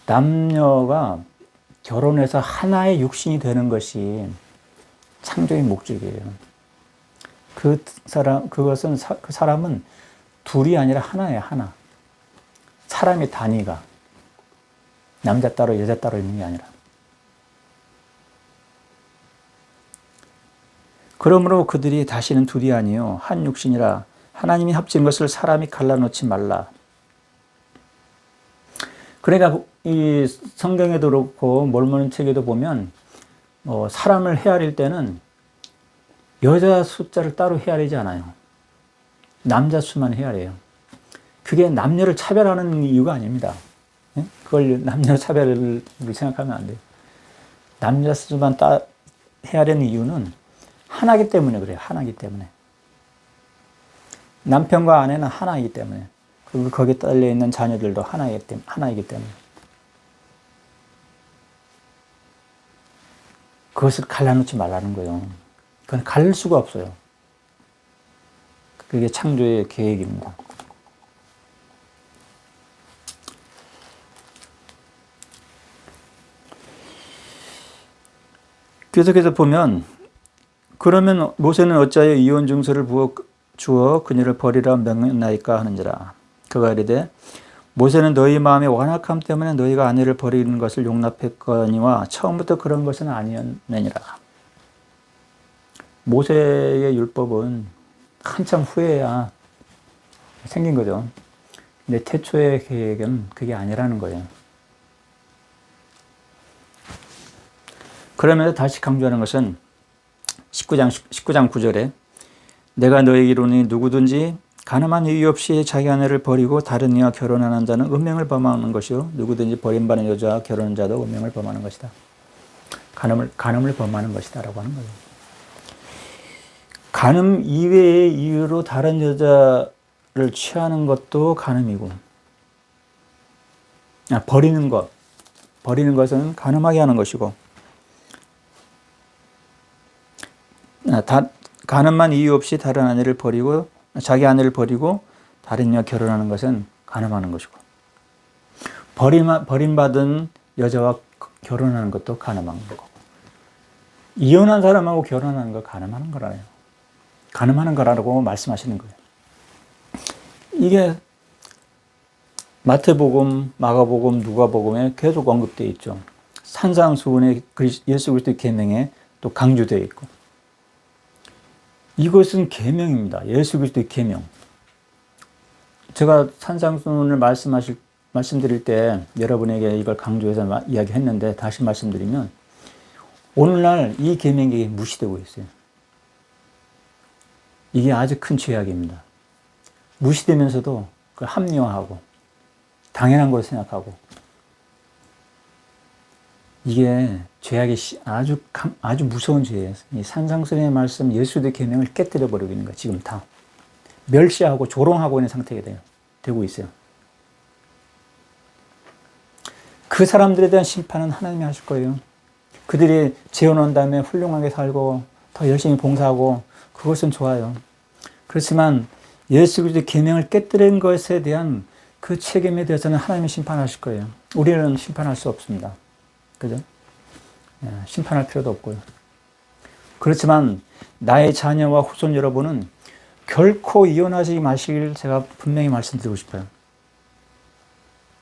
남녀가 결혼해서 하나의 육신이 되는 것이 창조의 목적이에요. 그 사람은 둘이 아니라 하나예요, 하나. 사람의 단위가 남자 따로 여자 따로 있는 게 아니라. 그러므로 그들이 다시는 둘이 아니요 한 육신이라 하나님이 합친 것을 사람이 갈라놓지 말라. 그러니까 이 성경에도 그렇고 몰몬 책에도 보면 사람을 헤아릴 때는 여자 숫자를 따로 헤아리지 않아요. 남자 수만 헤아려요. 그게 남녀를 차별하는 이유가 아닙니다. 그걸 남녀 차별을 생각하면 안 돼요. 남자 수만 헤아리는 이유는 하나이기 때문에 그래요. 하나이기 때문에. 남편과 아내는 하나이기 때문에. 그리고 거기에 딸려있는 자녀들도 하나이기 때문에. 그것을 갈라놓지 말라는 거예요. 그건 갈릴 수가 없어요. 그게 창조의 계획입니다. 계속해서 보면 그러면 모세는 어찌하여 이혼 증서를 주어 그녀를 버리라 명령나이까 하는지라. 그가 이르되 모세는 너희 마음의 완악함 때문에 너희가 아내를 버리는 것을 용납했거니와 처음부터 그런 것은 아니었느니라. 모세의 율법은 한참 후에야 생긴 거죠. 근데 태초의 계획은 그게 아니라는 거예요. 그러면서 다시 강조하는 것은 19장 9절에 내가 너에게 이르노니 누구든지 가늠한 이유 없이 자기 아내를 버리고 다른 이와 결혼하는 자는 음행을 범하는 것이요 누구든지 버림받은 여자와 결혼한 자도 음행을 범하는 것이다. 간음을 범하는 것이다 라고 하는 거예요. 간음 이외의 이유로 다른 여자와 취하는 것도 간음이고, 버리는 것은 간음하게 하는 것이고, 간음만 이유 없이 다른 아내를 버리고, 자기 아내를 버리고 다른 여와 결혼하는 것은 간음하는 것이고, 버림받은 여자와 결혼하는 것도 간음하는 거고, 이혼한 사람하고 결혼하는 거 간음하는 거라요. 간음하는 거라고 말씀하시는 거예요. 이게 마태복음, 마가복음, 누가복음에 계속 언급되어 있죠. 산상수훈의 예수 그리스도의 계명에 또 강조되어 있고, 이것은 계명입니다. 예수 그리스도의 계명. 제가 산상수훈을 말씀드릴 때 여러분에게 이걸 강조해서 이야기했는데, 다시 말씀드리면 오늘날 이 계명이 무시되고 있어요. 이게 아주 큰 죄악입니다. 무시되면서도 그걸 합리화하고 당연한 걸로 생각하고, 이게 죄악이 아주 무서운 죄예요. 이 산상수훈의 말씀, 예수의 계명을 깨뜨려 버리고 있는 거예요. 지금 다 멸시하고 조롱하고 있는 상태가 되고 있어요. 그 사람들에 대한 심판은 하나님이 하실 거예요. 그들이 재혼한 다음에 훌륭하게 살고 더 열심히 봉사하고, 그것은 좋아요. 그렇지만 예수 그리스도의 계명을 깨뜨린 것에 대한 그 책임에 대해서는 하나님이 심판하실 거예요. 우리는 심판할 수 없습니다. 그죠? 심판할 필요도 없고요. 그렇지만 나의 자녀와 후손 여러분은 결코 이혼하지 마시길 제가 분명히 말씀드리고 싶어요.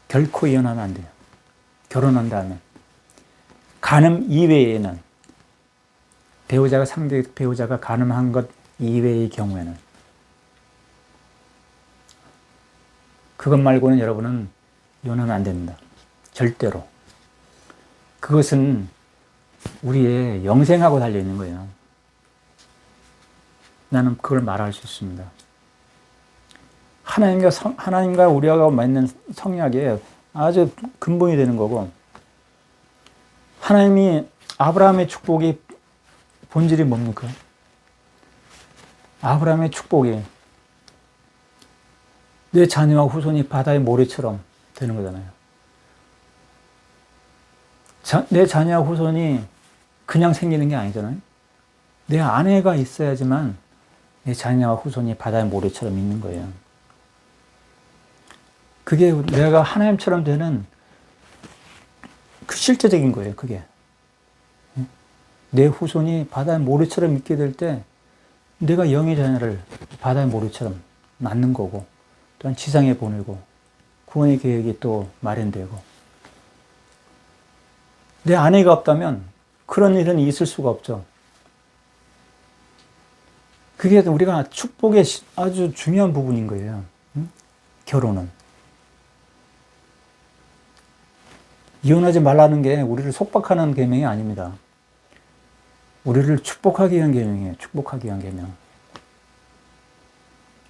결코 이혼하면 안 돼요. 결혼한 다음에. 간음 이외에는, 상대 배우자가 간음한 것 이외의 경우에는, 그것 말고는 여러분은 이혼하면 안 됩니다. 절대로. 그것은 우리의 영생하고 달려있는 거예요. 나는 그걸 말할 수 있습니다. 하나님과 우리가 맺는 성약에 아주 근본이 되는 거고, 하나님이 아브라함의 축복이 본질이 뭡니까? 아브라함의 축복이 내 자녀와 후손이 바다의 모래처럼 되는 거잖아요. 내 자녀와 후손이 그냥 생기는 게 아니잖아요. 내 아내가 있어야지만 내 자녀와 후손이 바다의 모래처럼 있는 거예요. 그게 내가 하나님처럼 되는 그 실제적인 거예요. 그게 내 후손이 바다의 모래처럼 있게 될 때 내가 영의 자녀를 바다의 모래처럼 낳는 거고, 또한 지상에 보내고 구원의 계획이 또 마련되고, 내 아내가 없다면 그런 일은 있을 수가 없죠. 그게 우리가 축복의 아주 중요한 부분인 거예요. 결혼은. 이혼하지 말라는 게 우리를 속박하는 계명이 아닙니다. 우리를 축복하기 위한 계명이에요. 축복하기 위한 계명.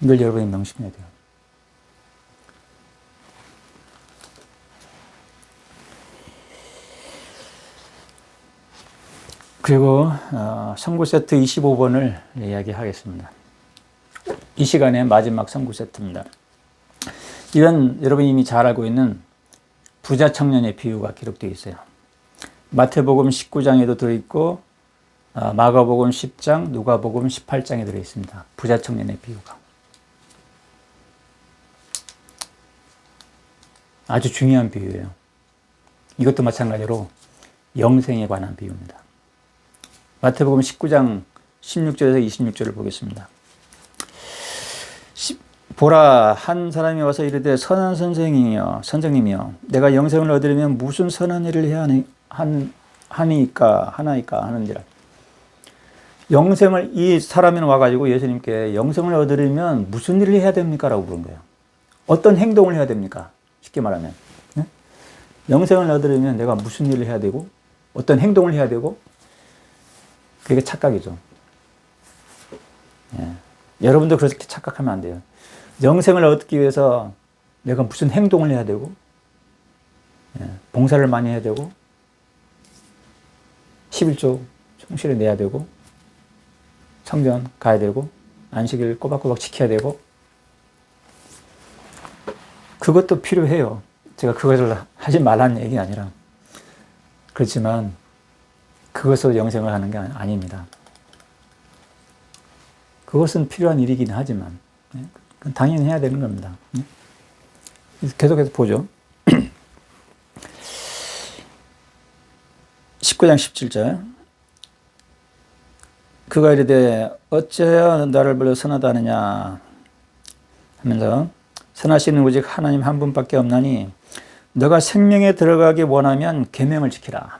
이걸 여러분이 명심해야 돼요. 그리고 선구 세트 25번을 이야기하겠습니다. 이 시간에 마지막 선구 세트입니다. 이건 여러분이 이미 잘 알고 있는 부자 청년의 비유가 기록되어 있어요. 마태복음 19장에도 들어있고, 마가복음 10장, 누가복음 18장에 들어있습니다. 부자 청년의 비유가. 아주 중요한 비유예요. 이것도 마찬가지로 영생에 관한 비유입니다. 마태복음 19장 16절에서 26절을 보겠습니다. 보라, 한 사람이 와서 이르되 선한 선생님이여 내가 영생을 얻으려면 무슨 선한 일을 해야 하나이까 하는지라. 영생을, 이 사람이 와가지고 예수님께 영생을 얻으려면 무슨 일을 해야 됩니까? 라고 물은 거예요. 어떤 행동을 해야 됩니까? 쉽게 말하면. 네? 영생을 얻으려면 내가 무슨 일을 해야 되고, 어떤 행동을 해야 되고, 그게 착각이죠. 예. 여러분도 그렇게 착각하면 안 돼요. 영생을 얻기 위해서 내가 무슨 행동을 해야 되고, 봉사를 많이 해야 되고, 11조 충실히 내야 되고, 성전 가야 되고, 안식일 꼬박꼬박 지켜야 되고, 그것도 필요해요. 제가 그것을 하지 말라는 얘기가 아니라. 그렇지만 그것으로 영생을 하는 게 아닙니다. 그것은 필요한 일이긴 하지만 당연히 해야 되는 겁니다. 계속해서 보죠. 19장 17절. 그가 이르되 어찌하여 나를 불러 선하다 하느냐 하면서 선하시는 오직 하나님 한 분밖에 없나니 너가 생명에 들어가기 원하면 계명을 지키라.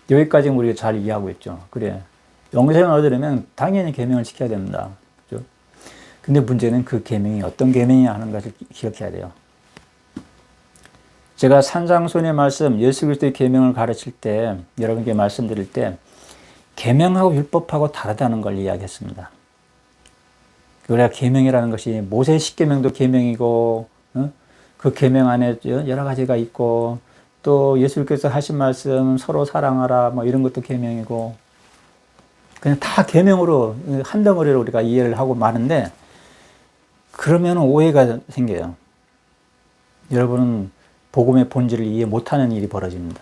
여기까지 우리가 잘 이해하고 있죠. 그래, 영생을 얻으려면 당연히 계명을 지켜야 됩니다. 그렇죠? 근데 문제는 그 계명이 어떤 계명이냐 하는 것을 기억해야 돼요. 제가 산상수훈의 말씀, 예수 그리스도의 계명을 가르칠 때, 여러분께 말씀드릴 때 계명하고 율법하고 다르다는 걸 이야기했습니다. 우리가 계명이라는 것이 모세 십계명도 계명이고, 그 계명 안에 여러 가지가 있고, 또 예수께서 하신 말씀 서로 사랑하라 뭐 이런 것도 계명이고, 그냥 다 계명으로 한 덩어리로 우리가 이해를 하고 마는데, 그러면 오해가 생겨요. 여러분은 복음의 본질을 이해 못하는 일이 벌어집니다.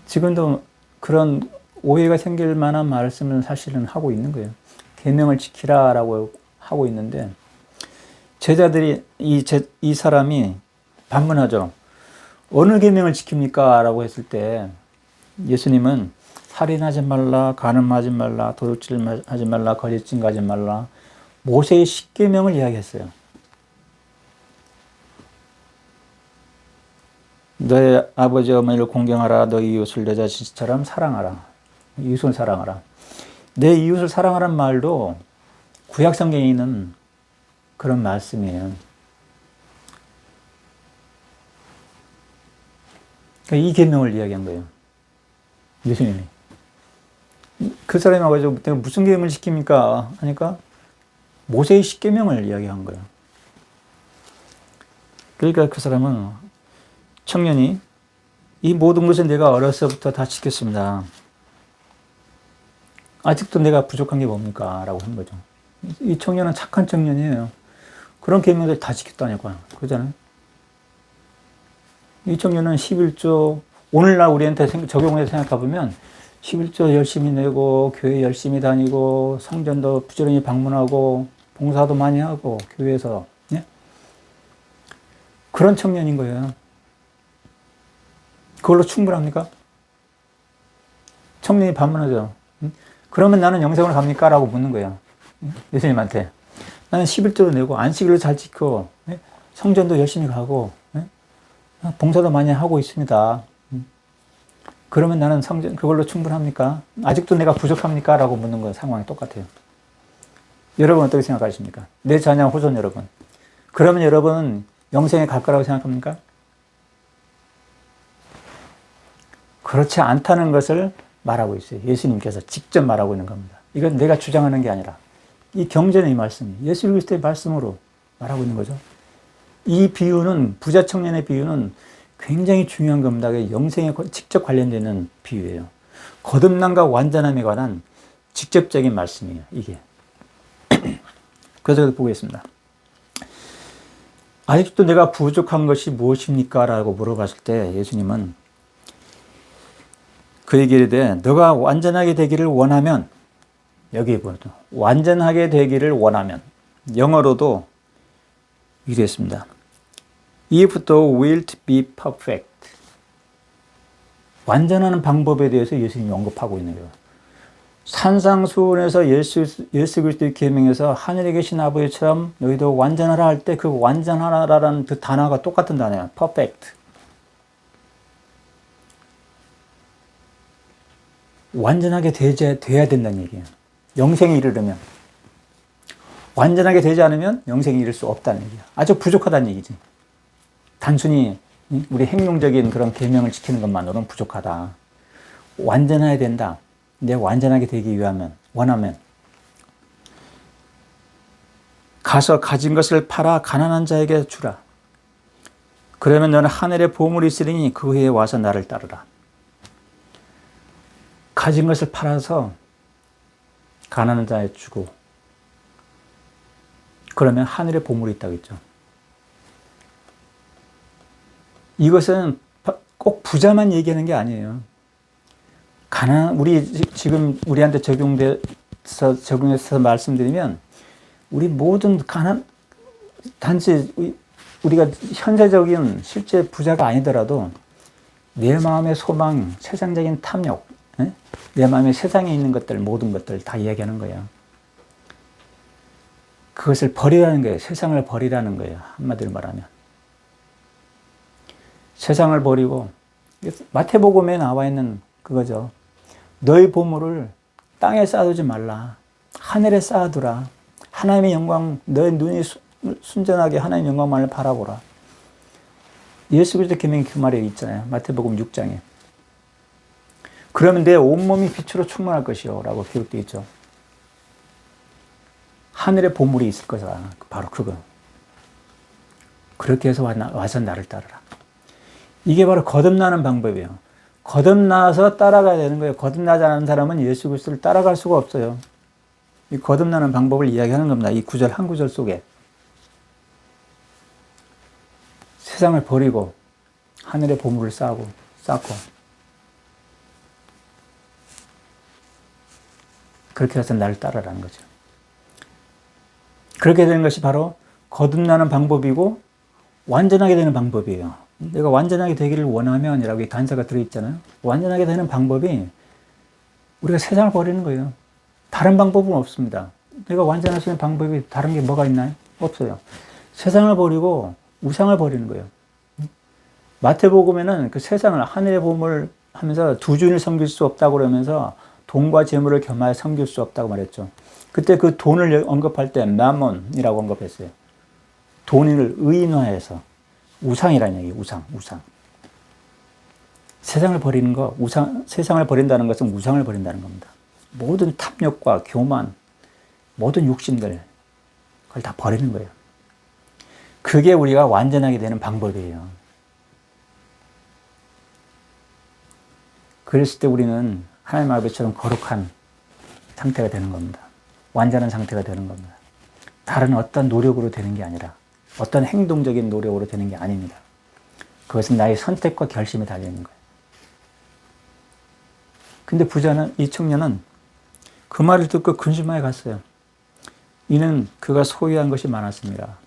지금도 그런 오해가 생길 만한 말씀을 사실은 하고 있는 거예요. 계명을 지키라라고 하고 있는데, 제자들이 이 사람이 반문하죠. 어느 계명을 지킵니까? 라고 했을 때 예수님은 살인하지 말라, 간음하지 말라, 도둑질하지 말라, 거짓 증거하지 말라, 모세의 10계명을 이야기했어요. 너의 아버지 어머니를 공경하라, 너의 이웃을 내 자신처럼 사랑하라. 이웃을 사랑하라. 내 이웃을 사랑하라는 말도 구약 성경에 있는 그런 말씀이에요. 그러니까 이 계명을 이야기한 거예요. 예수님이. 그 사람이 와가지고 내가 무슨 계명을 지킵니까? 하니까 모세의 10계명을 이야기한 거예요. 그러니까 그 사람은, 청년이, 이 모든 것은 내가 어려서부터 다 지켰습니다. 아직도 내가 부족한 게 뭡니까? 라고 한 거죠. 이 청년은 착한 청년이에요. 그런 계명들 다 지켰다니까요. 그러잖아요. 이 청년은 11조, 오늘날 우리한테 적용해서 생각해보면 11조 열심히 내고, 교회 열심히 다니고, 성전도 부지런히 방문하고, 봉사도 많이 하고, 교회에서. 예? 그런 청년인 거예요. 그걸로 충분합니까? 청년이 반문하죠. 그러면 나는 영생을 갑니까? 라고 묻는 거예요. 예수님한테. 나는 11조도 내고, 안식일도 잘 지키고, 성전도 열심히 가고, 봉사도 많이 하고 있습니다. 그러면 나는 그걸로 충분합니까? 아직도 내가 부족합니까? 라고 묻는 거 상황이 똑같아요. 여러분 어떻게 생각하십니까? 내 자녀 후손 여러분. 그러면 여러분은 영생에 갈 거라고 생각합니까? 그렇지 않다는 것을 말하고 있어요. 예수님께서 직접 말하고 있는 겁니다. 이건 내가 주장하는 게 아니라 이 경전의 말씀이 예수 그리스도의 말씀으로 말하고 있는 거죠. 이 비유는, 부자 청년의 비유는 굉장히 중요한 겁니다. 영생에 직접 관련되는 비유예요. 거듭남과 완전함에 관한 직접적인 말씀이에요, 이게. 그래서 보겠습니다. 아직도 내가 부족한 것이 무엇입니까? 라고 물어봤을 때 예수님은 그에게 이르되 너가 완전하게 되기를 원하면, 여기 보죠. 완전하게 되기를 원하면, 영어로도 이랬습니다. If thou wilt be perfect. 완전하는 방법에 대해서 예수님이 언급하고 있는 거예요. 산상수훈에서 예수 그리스도의 계명에서 하늘에 계신 아버지처럼 너희도 완전하라 할 때 그 완전하라라는 그 단어가 똑같은 단어예요. perfect. 완전하게 돼야 된다는 얘기예요. 영생에 이르려면. 완전하게 되지 않으면 영생에 이를 수 없다는 얘기예요. 아주 부족하다는 얘기지. 단순히 우리 행동적인 그런 계명을 지키는 것만으로는 부족하다. 완전해야 된다. 내가 완전하게 되기 원하면 가서 가진 것을 팔아 가난한 자에게 주라. 그러면 너는 하늘에 보물이 있으리니 그 해에 와서 나를 따르라. 가진 것을 팔아서 가난한 자에 주고, 그러면 하늘에 보물이 있다고 했죠. 이것은 꼭 부자만 얘기하는 게 아니에요. 우리 지금 우리한테 적용해서 말씀드리면, 우리 모든 단지 우리가 현세적인 실제 부자가 아니더라도 내 마음의 소망, 세상적인 탐욕, 내 마음에 세상에 있는 것들, 모든 것들 다 이야기하는 거예요. 그것을 버리라는 거예요. 세상을 버리라는 거예요. 한마디로 말하면. 세상을 버리고, 마태복음에 나와 있는 그거죠. 너희 보물을 땅에 쌓아두지 말라. 하늘에 쌓아두라. 하나님의 영광, 너의 눈이 순전하게 하나님의 영광만을 바라보라. 예수 그리스도 계명이 그 말에 있잖아요. 마태복음 6장에. 그러면 내 온몸이 빛으로 충만할 것이요 라고 기록되어 있죠. 하늘에 보물이 있을 거다. 바로 그거. 그렇게 해서 와서 나를 따르라. 이게 바로 거듭나는 방법이에요. 거듭나서 따라가야 되는 거예요. 거듭나지 않은 사람은 예수 그리스도를 따라갈 수가 없어요. 이 거듭나는 방법을 이야기하는 겁니다. 이 구절 한 구절 속에. 세상을 버리고 하늘의 보물을 쌓고 그렇게 해서 나를 따르라는 거죠. 그렇게 되는 것이 바로 거듭나는 방법이고 완전하게 되는 방법이에요. 내가 완전하게 되기를 원하면이라고 이 단서가 들어있잖아요. 완전하게 되는 방법이 우리가 세상을 버리는 거예요. 다른 방법은 없습니다. 내가 완전할 수 있는 방법이 다른 게 뭐가 있나요? 없어요. 세상을 버리고 우상을 버리는 거예요. 마태복음에는 그 세상을 하늘의 보물 하면서 두 주인을 섬길 수 없다고 그러면서 돈과 재물을 겸하여 섬길 수 없다고 말했죠. 그때 그 돈을 언급할 때 마몬이라고 언급했어요. 돈을 의인화해서 우상이라는 얘기예요. 우상. 세상을 버리는 거, 세상을 버린다는 것은 우상을 버린다는 겁니다. 모든 탐욕과 교만, 모든 욕심들, 그걸 다 버리는 거예요. 그게 우리가 완전하게 되는 방법이에요. 그랬을 때 우리는 하나님 아버지처럼 거룩한 상태가 되는 겁니다. 완전한 상태가 되는 겁니다. 다른 어떤 노력으로 되는 게 아니라 어떤 행동적인 노력으로 되는 게 아닙니다. 그것은 나의 선택과 결심에 달려있는 거예요. 근데 이 청년은 그 말을 듣고 근심하여 갔어요. 이는 그가 소유한 것이 많았습니다.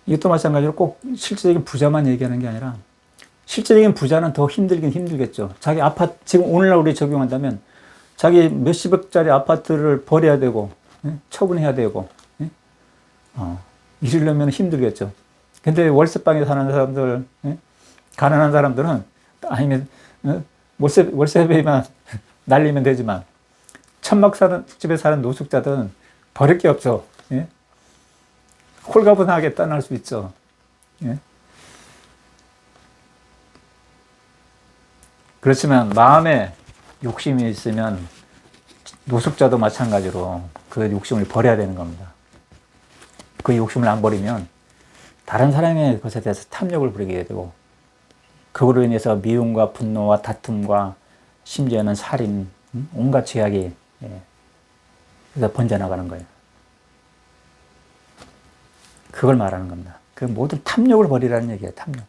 이것도 마찬가지로 꼭 실질적인 부자만 얘기하는 게 아니라 실질적인 부자는 더 힘들긴 힘들겠죠. 자기 아파트, 지금 오늘날 우리 적용한다면 자기 몇십억짜리 아파트를 버려야 되고 처분해야 되고 이러려면 힘들겠죠. 근데 월세방에 사는 사람들, 가난한 사람들은 아니면 월세비만 날리면 되지만 천막 사는 집에 사는 노숙자들은 버릴 게 없죠. 홀가분하게 떠날 수 있죠. 그렇지만 마음에 욕심이 있으면 노숙자도 마찬가지로 그 욕심을 버려야 되는 겁니다. 그 욕심을 안 버리면 다른 사람의 것에 대해서 탐욕을 부리게 되고 그거로 인해서 미움과 분노와 다툼과 심지어는 살인, 온갖 죄악이 그래서 번져나가는 거예요. 그걸 말하는 겁니다. 그 모든 탐욕을 버리라는 얘기예요. 탐욕.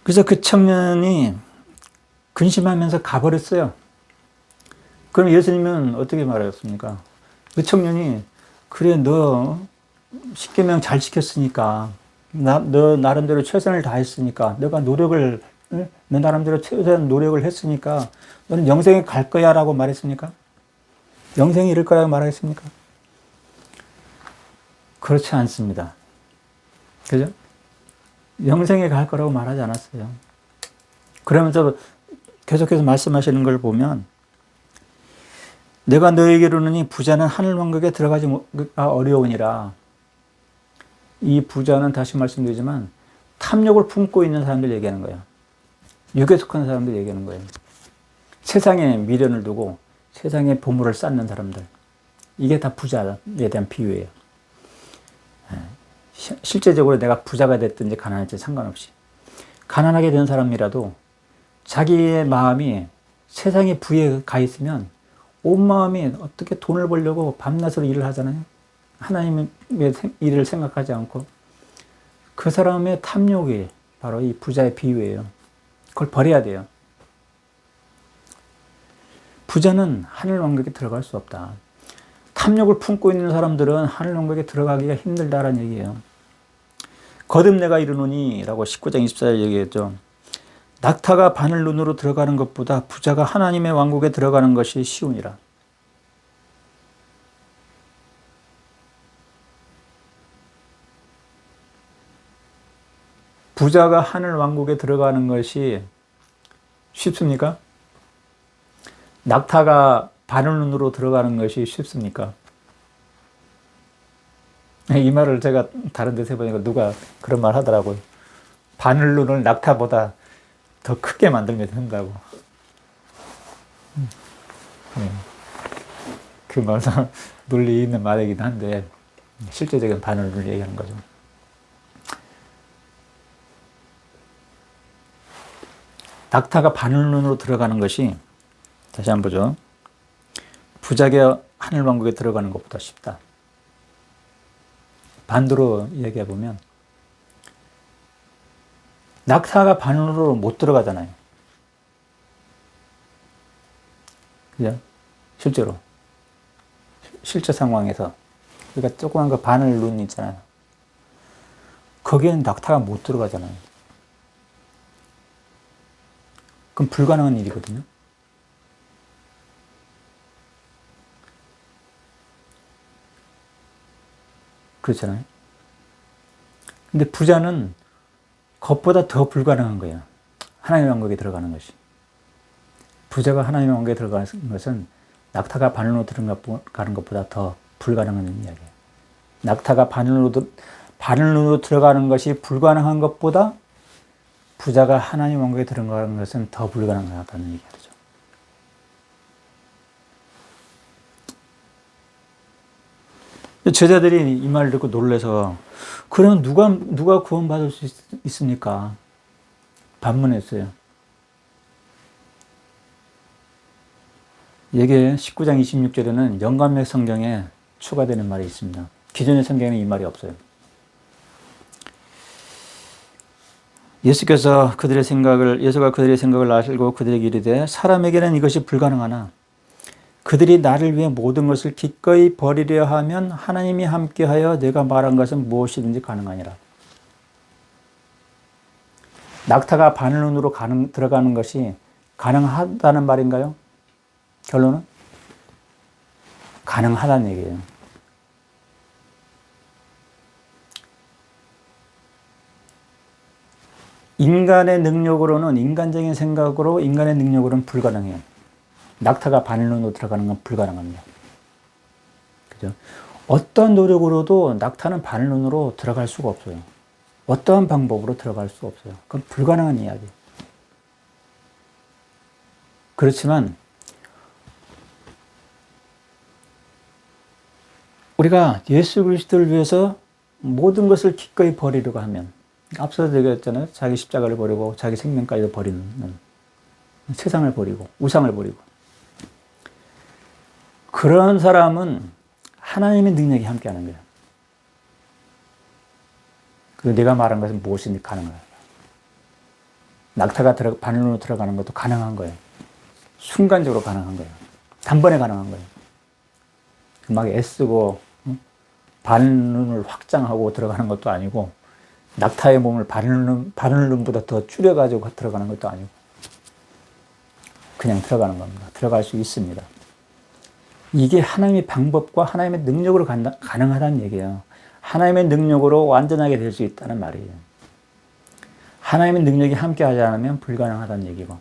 그래서 그 청년이 근심하면서 가버렸어요. 그럼 예수님은 어떻게 말하셨습니까? 그 청년이 그래 너 십계명 잘 지켰으니까 너 나름대로 최선을 다했으니까 너가 너 나름대로 최선 노력을 했으니까 너는 영생에 갈 거야 라고 말했습니까? 영생에 이를 거라고 말하겠습니까? 그렇지 않습니다. 그죠? 영생에 갈 거라고 말하지 않았어요. 그러면서 계속해서 말씀하시는 걸 보면 내가 너에게로는 부자는 하늘 왕국에 들어가기 어려우니라. 이 부자는 다시 말씀드리지만 탐욕을 품고 있는 사람들 얘기하는 거예요. 육에 속한 사람들 얘기하는 거예요. 세상에 미련을 두고 세상에 보물을 쌓는 사람들. 이게 다 부자에 대한 비유예요. 실제적으로 내가 부자가 됐든지 가난했든지 상관없이 가난하게 된 사람이라도 자기의 마음이 세상의 부에 가 있으면 온 마음이 어떻게 돈을 벌려고 밤낮으로 일을 하잖아요. 하나님의 일을 생각하지 않고. 그 사람의 탐욕이 바로 이 부자의 비유예요. 그걸 버려야 돼요. 부자는 하늘 왕국에 들어갈 수 없다. 탐욕을 품고 있는 사람들은 하늘 왕국에 들어가기가 힘들다라는 얘기예요. 거듭 내가 이르노니 라고 19장 24절 얘기했죠. 낙타가 바늘눈으로 들어가는 것보다 부자가 하나님의 왕국에 들어가는 것이 쉬우니라. 부자가 하늘 왕국에 들어가는 것이 쉽습니까? 낙타가 바늘눈으로 들어가는 것이 쉽습니까? 이 말을 제가 다른 데서 해보니까 누가 그런 말 하더라고요. 바늘눈을 낙타보다 더 크게 만들면 된다고. 그 말도 논리 있는 말이긴 한데 실제적인 바늘눈을 얘기하는 거죠. 낙타가 바늘눈으로 들어가는 것이, 다시 한번 보죠. 부자가 하늘왕국에 들어가는 것보다 쉽다. 반대로 얘기해보면 낙타가 바늘로 못 들어가잖아요. 그죠? 실제로. 실제 상황에서. 그러니까 조그만 그 바늘눈 있잖아요. 거기에는 낙타가 못 들어가잖아요. 그럼 불가능한 일이거든요. 그렇잖아요. 근데 부자는 그것보다 더 불가능한 거예요. 하나님의 왕국에 들어가는 것이. 부자가 하나님의 왕국에 들어가는 것은 낙타가 바늘로 들어가는 것보다 더 불가능한 이야기예요. 낙타가 바늘로 들어가는 것이 불가능한 것보다 부자가 하나님 왕국에 들어가는 것은 더 불가능하다는 얘기죠. 제자들이 이 말을 듣고 놀라서, 그럼 누가 구원받을 수 있습니까? 반문했어요. 이게 19장 26절에는 영감의 성경에 추가되는 말이 있습니다. 기존의 성경에는 이 말이 없어요. 예수가 그들의 생각을 아시고 그들에게 이르되 사람에게는 이것이 불가능하나 그들이 나를 위해 모든 것을 기꺼이 버리려 하면 하나님이 함께하여 내가 말한 것은 무엇이든지 가능하니라. 낙타가 바늘눈으로 들어가는 것이 가능하다는 말인가요? 결론은 가능하다는 얘기예요. 인간의 능력으로는, 인간적인 생각으로, 인간의 능력으로는 불가능해요. 낙타가 바늘눈으로 들어가는 건 불가능합니다. 그죠? 어떤 노력으로도 낙타는 바늘눈으로 들어갈 수가 없어요. 어떠한 방법으로 들어갈 수 없어요. 그건 불가능한 이야기. 그렇지만 우리가 예수 그리스도를 위해서 모든 것을 기꺼이 버리려고 하면, 앞서서 얘기했잖아요. 자기 십자가를 버리고 자기 생명까지도 버리는, 세상을 버리고 우상을 버리고, 그런 사람은 하나님의 능력이 함께하는 거예요. 그리고 내가 말한 것은 무엇이든지 가능해요. 낙타가 바늘로 들어가는 것도 가능한 거예요. 순간적으로 가능한 거예요. 단번에 가능한 거예요. 막 애쓰고 바늘눈을 확장하고 들어가는 것도 아니고, 낙타의 몸을 바늘눈보다 더 줄여가지고 들어가는 것도 아니고, 그냥 들어가는 겁니다. 들어갈 수 있습니다. 이게 하나님의 방법과 하나님의 능력으로 가능하다는 얘기예요. 하나님의 능력으로 완전하게 될 수 있다는 말이에요. 하나님의 능력이 함께하지 않으면 불가능하다는 얘기고.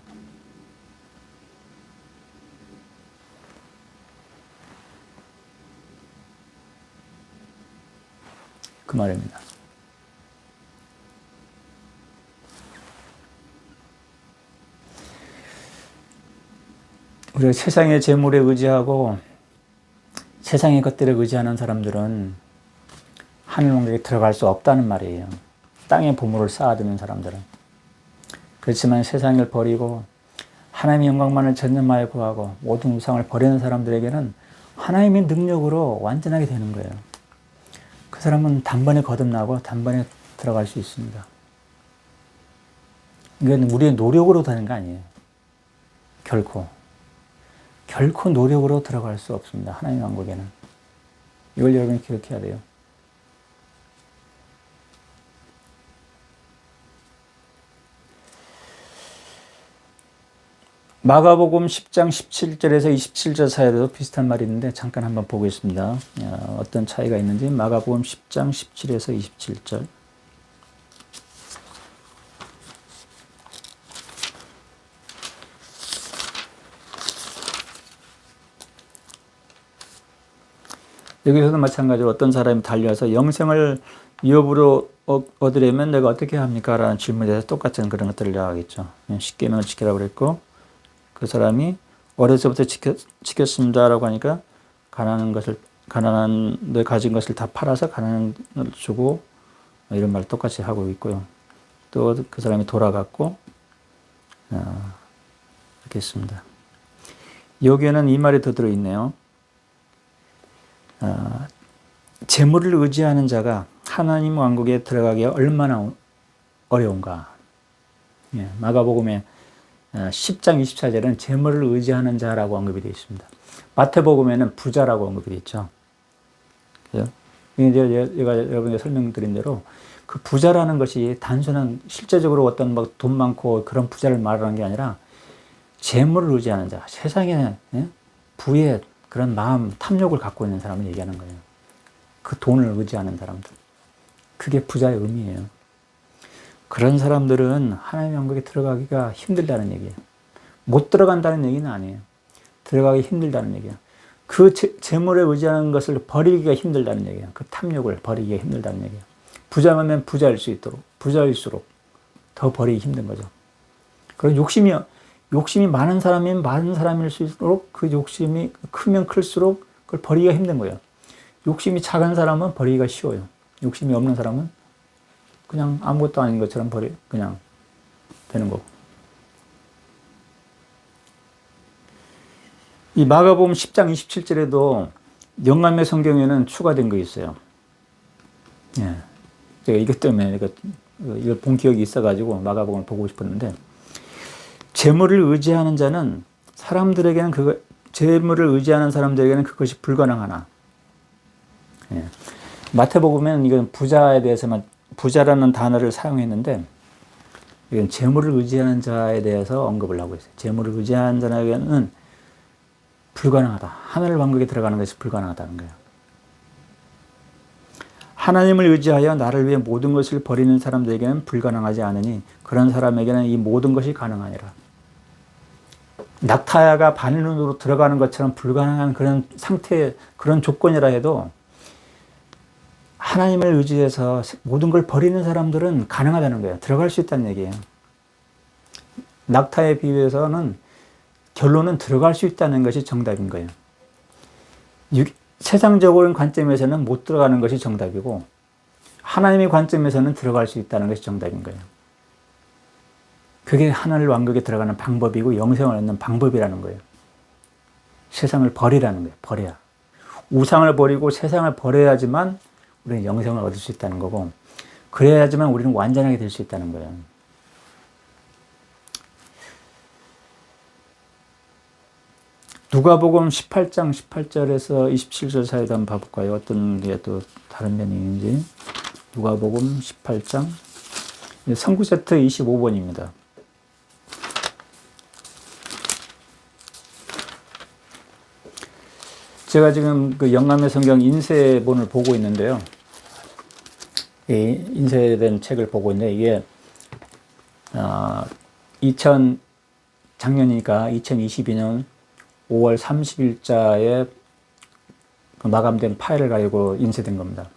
그 말입니다. 우리가 세상의 재물에 의지하고 세상의 것들에 의지하는 사람들은 하늘 왕국에 들어갈 수 없다는 말이에요. 땅에 보물을 쌓아두는 사람들은. 그렇지만 세상을 버리고 하나님의 영광만을 전념하여 구하고 모든 우상을 버리는 사람들에게는 하나님의 능력으로 완전하게 되는 거예요. 그 사람은 단번에 거듭나고 단번에 들어갈 수 있습니다. 이건 우리의 노력으로 되는 거 아니에요. 결코 노력으로 들어갈 수 없습니다. 하나님의 왕국에는. 이걸 여러분이 기억해야 돼요. 마가복음 10장 17절에서 27절 사이에도 비슷한 말이 있는데 잠깐 한번 보겠습니다. 어떤 차이가 있는지. 마가복음 10장 17에서 27절. 여기서도 마찬가지로 어떤 사람이 달려서 영생을 위협으로 얻으려면 내가 어떻게 합니까? 라는 질문에 대해서 똑같은 그런 것들을 하겠죠. 십계명을 지키라고 그랬고, 그 사람이 어려서부터 지켰습니다라고 하니까 가난한 너 가진 것을 다 팔아서 가난을 주고 이런 말 똑같이 하고 있고요. 또 그 사람이 돌아갔고 이렇게 했습니다. 여기에는 이 말이 더 들어있네요. 재물을 의지하는 자가 하나님 왕국에 들어가기가 얼마나 어려운가. 마가복음에 10장 24절은 재물을 의지하는 자라고 언급이 되어 있습니다. 마태복음에는 부자라고 언급이 되어 있죠. 그죠? 제가 여러분에게 설명드린 대로 그 부자라는 것이 단순한 실제적으로 어떤 뭐 돈 많고 그런 부자를 말하는 게 아니라 재물을 의지하는 자, 세상에 부의 그런 마음, 탐욕을 갖고 있는 사람을 얘기하는 거예요. 그 돈을 의지하는 사람들. 그게 부자의 의미예요. 그런 사람들은 하나님의 왕국에 들어가기가 힘들다는 얘기예요. 못 들어간다는 얘기는 아니에요. 들어가기 힘들다는 얘기예요. 그 재물에 의지하는 것을 버리기가 힘들다는 얘기예요. 그 탐욕을 버리기가 힘들다는 얘기예요. 부자면 부자일수록 더 버리기 힘든 거죠. 그런 욕심이 많은 사람이면 많은 사람일수록 그 욕심이 크면 클수록 그걸 버리기가 힘든 거예요. 욕심이 작은 사람은 버리기가 쉬워요. 욕심이 없는 사람은 그냥 아무것도 아닌 것처럼 그냥 되는 거고. 이 마가복음 10장 27절에도 영감의 성경에는 추가된 거 있어요. 제가 이것 때문에 이걸 본 기억이 있어가지고 마가복음을 보고 싶었는데, 재물을 의지하는 자는 재물을 의지하는 사람들에게는 그것이 불가능하나. 마태복음에는 이건 부자에 대해서만 부자라는 단어를 사용했는데, 이건 재물을 의지하는 자에 대해서 언급을 하고 있어요. 재물을 의지하는 자에게는 불가능하다. 하늘 왕국에 들어가는 것이 불가능하다는 거예요. 하나님을 의지하여 나를 위해 모든 것을 버리는 사람들에게는 불가능하지 않으니 그런 사람에게는 이 모든 것이 가능하니라. 낙타가 바늘눈으로 들어가는 것처럼 불가능한 그런 상태, 그런 조건이라 해도 하나님을 의지해서 모든 걸 버리는 사람들은 가능하다는 거예요. 들어갈 수 있다는 얘기예요. 낙타에 비유해서는 결론은 들어갈 수 있다는 것이 정답인 거예요. 세상적인 관점에서는 못 들어가는 것이 정답이고, 하나님의 관점에서는 들어갈 수 있다는 것이 정답인 거예요. 그게 하늘 왕국에 들어가는 방법이고 영생을 얻는 방법이라는 거예요. 세상을 버리라는 거예요. 버려야. 우상을 버리고 세상을 버려야지만 우리는 영생을 얻을 수 있다는 거고, 그래야지만 우리는 완전하게 될 수 있다는 거예요. 누가복음 18장 18절에서 27절 사이도 한번 봐볼까요? 어떤 게 또 다른 면이 있는지. 누가복음 18장 선구 세트 25번입니다. 제가 지금 그 영감의 성경 인쇄본을 보고 있는데요. 이 인쇄된 책을 보고 있는데, 이게 작년이니까 2022년 5월 30일자에 마감된 파일을 가지고 인쇄된 겁니다.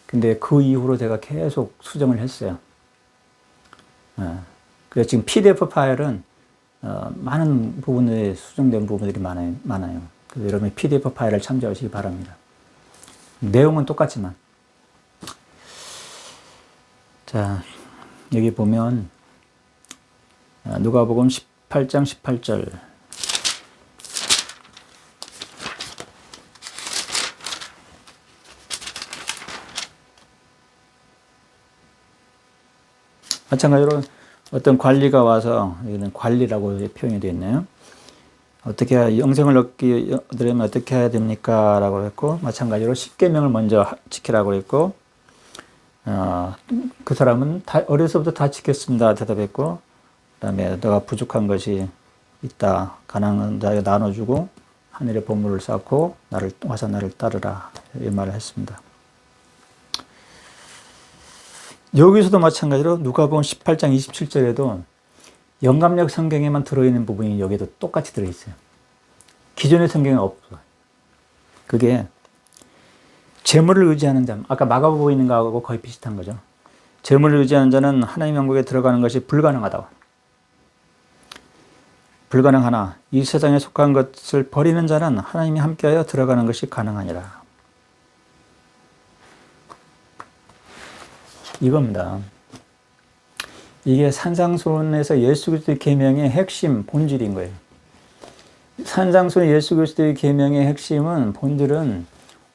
근데 그 이후로 제가 계속 수정을 했어요. 그래서 지금 PDF 파일은 많은 부분에 수정된 부분들이 많아요. 그래서 여러분이 PDF 파일을 참조하시기 바랍니다. 내용은 똑같지만. 자, 여기 보면 누가복음 18장 18절. 마찬가지로 어떤 관리가 와서, 여기는 관리라고 표현이 되어 있네요. 어떻게 영생을 얻으려면 어떻게 해야 됩니까? 라고 했고, 마찬가지로 10계명을 먼저 지키라고 했고, 그 사람은 어려서부터 다 지켰습니다. 대답했고, 그 다음에 너가 부족한 것이 있다. 가난한 자에게 나눠주고, 하늘의 보물을 쌓고, 와서 나를 따르라. 이 말을 했습니다. 여기서도 마찬가지로 누가복음 18장 27절에도 영감력 성경에만 들어있는 부분이 여기도 똑같이 들어있어요. 기존의 성경에 없어요. 그게 재물을 의지하는 자, 아까 마가복음에 있는 거하고 거의 비슷한 거죠. 재물을 의지하는 자는 하나님의 왕국에 들어가는 것이 불가능하다. 불가능하나 이 세상에 속한 것을 버리는 자는 하나님이 함께하여 들어가는 것이 가능하니라. 이겁니다. 이게 산상수훈에서 예수 그리스도의 계명의 핵심, 본질인 거예요. 산상수훈 예수 그리스도의 계명의 핵심은, 본질은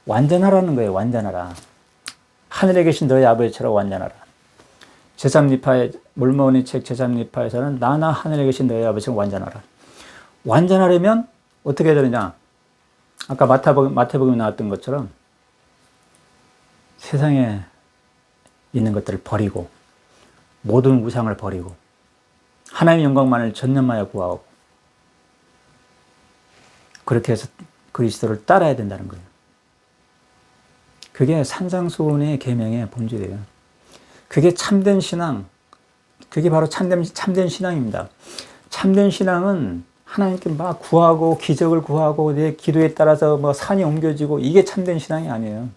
완전하라는 거예요. 완전하라. 하늘에 계신 너희 아버지처럼 완전하라. 제3니파의 몰모니 책 제3니파에서는 나나 하늘에 계신 너희 아버지처럼 완전하라. 완전하려면 어떻게 해야 되느냐? 아까 마태복음에 나왔던 것처럼 세상에 있는 것들을 버리고, 모든 우상을 버리고, 하나님의 영광만을 전념하여 구하고, 그렇게 해서 그리스도를 따라야 된다는 거예요. 그게 산상수훈의 계명의 본질이에요. 그게 참된 신앙, 그게 바로 참된 신앙입니다. 참된 신앙은 하나님께 막 구하고, 기적을 구하고, 내 기도에 따라서 뭐 산이 옮겨지고, 이게 참된 신앙이 아니에요.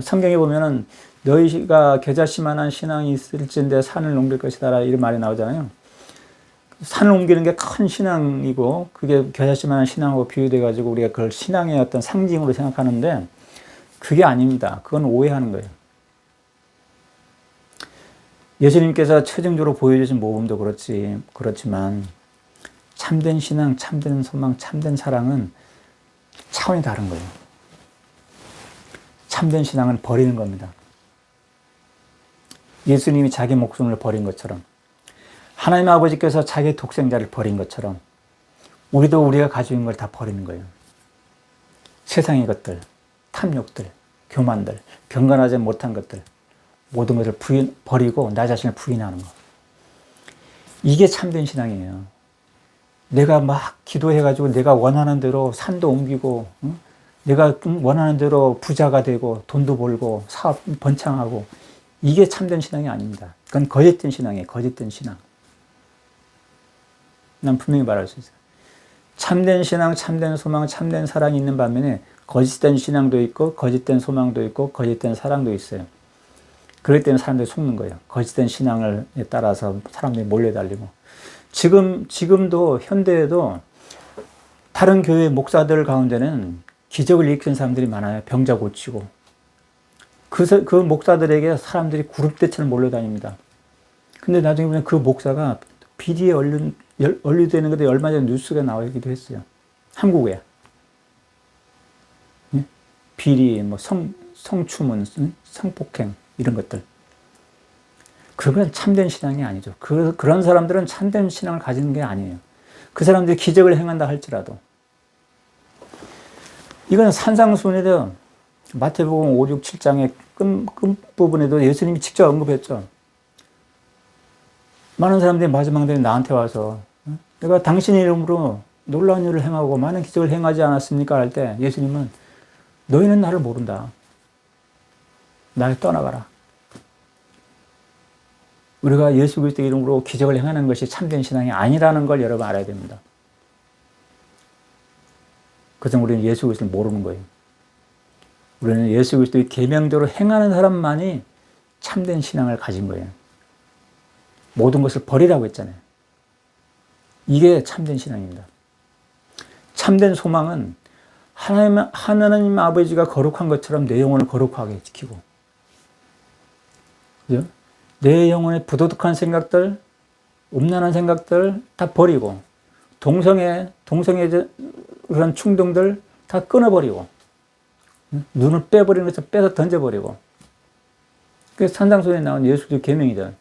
성경에 보면은 너희가 겨자씨만한 신앙이 있을진데 산을 옮길 것이다, 이런 말이 나오잖아요. 산을 옮기는 게 큰 신앙이고, 그게 겨자씨만한 신앙하고 비유돼 가지고 우리가 그걸 신앙의 어떤 상징으로 생각하는데, 그게 아닙니다. 그건 오해하는 거예요. 예수님께서 최종적으로 보여주신 모범도 그렇지만 참된 신앙, 참된 소망, 참된 사랑은 차원이 다른 거예요. 참된 신앙은 버리는 겁니다. 예수님이 자기 목숨을 버린 것처럼, 하나님 아버지께서 자기 독생자를 버린 것처럼, 우리도 우리가 가지고 있는 걸 다 버리는 거예요. 세상의 것들, 탐욕들, 교만들, 경건하지 못한 것들, 모든 것을 버리고 나 자신을 부인하는 것. 이게 참된 신앙이에요. 내가 막 기도해가지고 내가 원하는 대로 산도 옮기고, 내가 원하는 대로 부자가 되고 돈도 벌고 사업 번창하고, 이게 참된 신앙이 아닙니다. 그건 거짓된 신앙이에요. 거짓된 신앙. 난 분명히 말할 수 있어요. 참된 신앙, 참된 소망, 참된 사랑이 있는 반면에 거짓된 신앙도 있고, 거짓된 소망도 있고, 거짓된 사랑도 있어요. 그럴 때는 사람들이 속는 거예요. 거짓된 신앙에 따라서 사람들이 몰려달리고. 지금도 현대에도 다른 교회 목사들 가운데는 기적을 일으키는 사람들이 많아요. 병자 고치고. 그 목사들에게 사람들이 구름대처럼 몰려다닙니다. 근데 나중에 보면 그 목사가 비디오에 언론되는 건데 얼마 전에 뉴스가 나오기도 했어요. 한국에. 비리, 뭐 성추문, 성폭행, 이런 것들. 그건 참된 신앙이 아니죠. 그런 사람들은 참된 신앙을 가지는 게 아니에요. 그 사람들이 기적을 행한다 할지라도. 이건 산상수훈에도 마태복음 5, 6, 7장의 끝부분에도 예수님이 직접 언급했죠. 많은 사람들이 마지막 날에 나한테 와서 내가 당신의 이름으로 놀라운 일을 행하고 많은 기적을 행하지 않았습니까? 할 때 예수님은 너희는 나를 모른다. 나를 떠나가라. 우리가 예수 그리스도의 이름으로 기적을 행하는 것이 참된 신앙이 아니라는 걸 여러분 알아야 됩니다. 그래서 우리는 예수 그리스도를 모르는 거예요. 우리는 예수 그리스도의 계명대로 행하는 사람만이 참된 신앙을 가진 거예요. 모든 것을 버리라고 했잖아요. 이게 참된 신앙입니다. 참된 소망은 하나님 아버지가 거룩한 것처럼 내 영혼을 거룩하게 지키고, 그죠? 내 영혼의 부도덕한 생각들, 음란한 생각들 다 버리고 동성애 그런 충동들 다 끊어버리고 눈을 빼버리는 것을 빼서 던져버리고 그게 산상수훈에 나온 예수의 계명이다.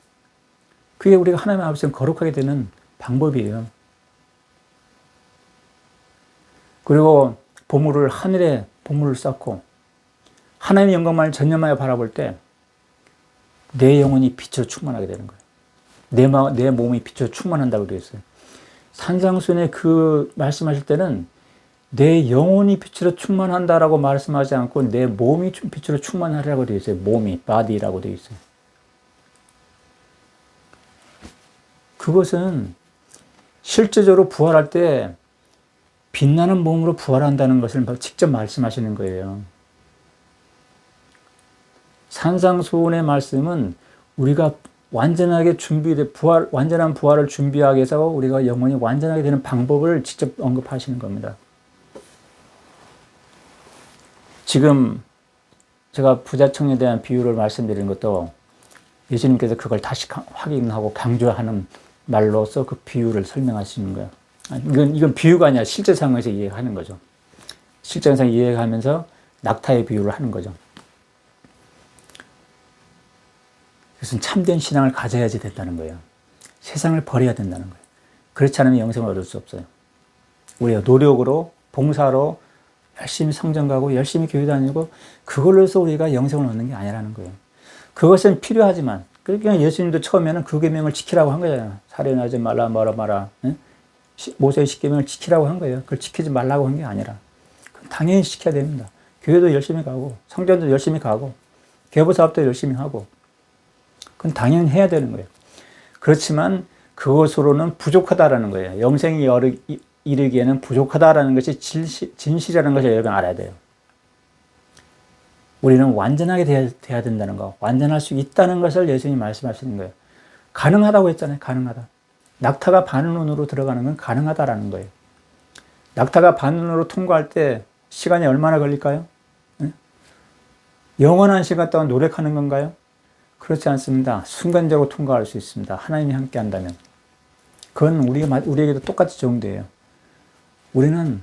그게 우리가 하나님 앞에서 거룩하게 되는 방법이에요. 그리고 하늘에 보물을 쌓고 하나님의 영광만을 전념하여 바라볼 때 내 영혼이 빛으로 충만하게 되는 거예요. 내 몸이 빛으로 충만한다고 되어 있어요. 산상수훈에 그 말씀하실 때는 내 영혼이 빛으로 충만한다라고 말씀하지 않고 내 몸이 빛으로 충만하라고 되어 있어요. 몸이, body라고 되어 있어요. 그것은 실제적으로 부활할 때 빛나는 몸으로 부활한다는 것을 직접 말씀하시는 거예요. 산상수훈의 말씀은 우리가 완전하게 완전한 부활을 준비하기 위해서 우리가 영혼이 완전하게 되는 방법을 직접 언급하시는 겁니다. 지금 제가 부자청에 대한 비유를 말씀드리는 것도 예수님께서 그걸 다시 확인하고 강조하는 말로서 그 비유를 설명하시는 거예요. 이건 비유가 아니라 실제 상황에서 이해하는 거죠. 실제 상황에서 이해하면서 낙타의 비유를 하는 거죠. 그것은 참된 신앙을 가져야지 된다는 거예요. 세상을 버려야 된다는 거예요. 그렇지 않으면 영생을 얻을 수 없어요. 우리가 노력으로, 봉사로 열심히 성전 가고 열심히 교회 다니고 그걸로 해서 우리가 영생을 얻는 게 아니라는 거예요. 그것은 필요하지만 그러니까 예수님도 처음에는 그 계명을 지키라고 한 거잖아요. 살인하지 말라, 뭐라 마라. 모세의 10계명을 지키라고 한 거예요. 그걸 지키지 말라고 한 게 아니라 당연히 지켜야 됩니다. 교회도 열심히 가고 성전도 열심히 가고 개보사업도 열심히 하고 그건 당연히 해야 되는 거예요. 그렇지만 그것으로는 부족하다라는 거예요. 영생이 이르기에는 부족하다라는 것이 진실이라는 것을 여러분 알아야 돼요. 우리는 완전하게 돼야 된다는 거, 완전할 수 있다는 것을 예수님이 말씀하시는 거예요. 가능하다고 했잖아요. 가능하다. 낙타가 반운으로 들어가는 건 가능하다라는 거예요. 낙타가 반운으로 통과할 때 시간이 얼마나 걸릴까요? 영원한 시간 동안 노력하는 건가요? 그렇지 않습니다. 순간적으로 통과할 수 있습니다. 하나님이 함께 한다면. 그건 우리에게도 똑같이 적용돼요. 우리는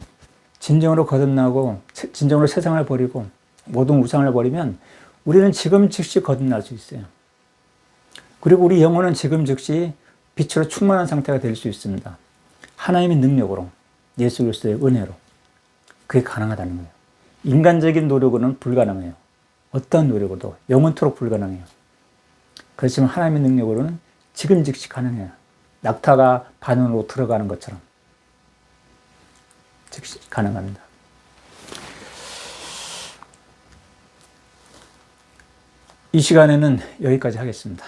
진정으로 거듭나고 진정으로 세상을 버리고 모든 우상을 버리면 우리는 지금 즉시 거듭날 수 있어요. 그리고 우리 영혼은 지금 즉시 빛으로 충만한 상태가 될 수 있습니다. 하나님의 능력으로, 예수 그리스도의 은혜로. 그게 가능하다는 거예요. 인간적인 노력으로는 불가능해요. 어떤 노력으로도 영원토록 불가능해요. 그렇지만 하나님의 능력으로는 지금 즉시 가능해요. 낙타가 반운으로 들어가는 것처럼 즉시 가능합니다. 이 시간에는 여기까지 하겠습니다.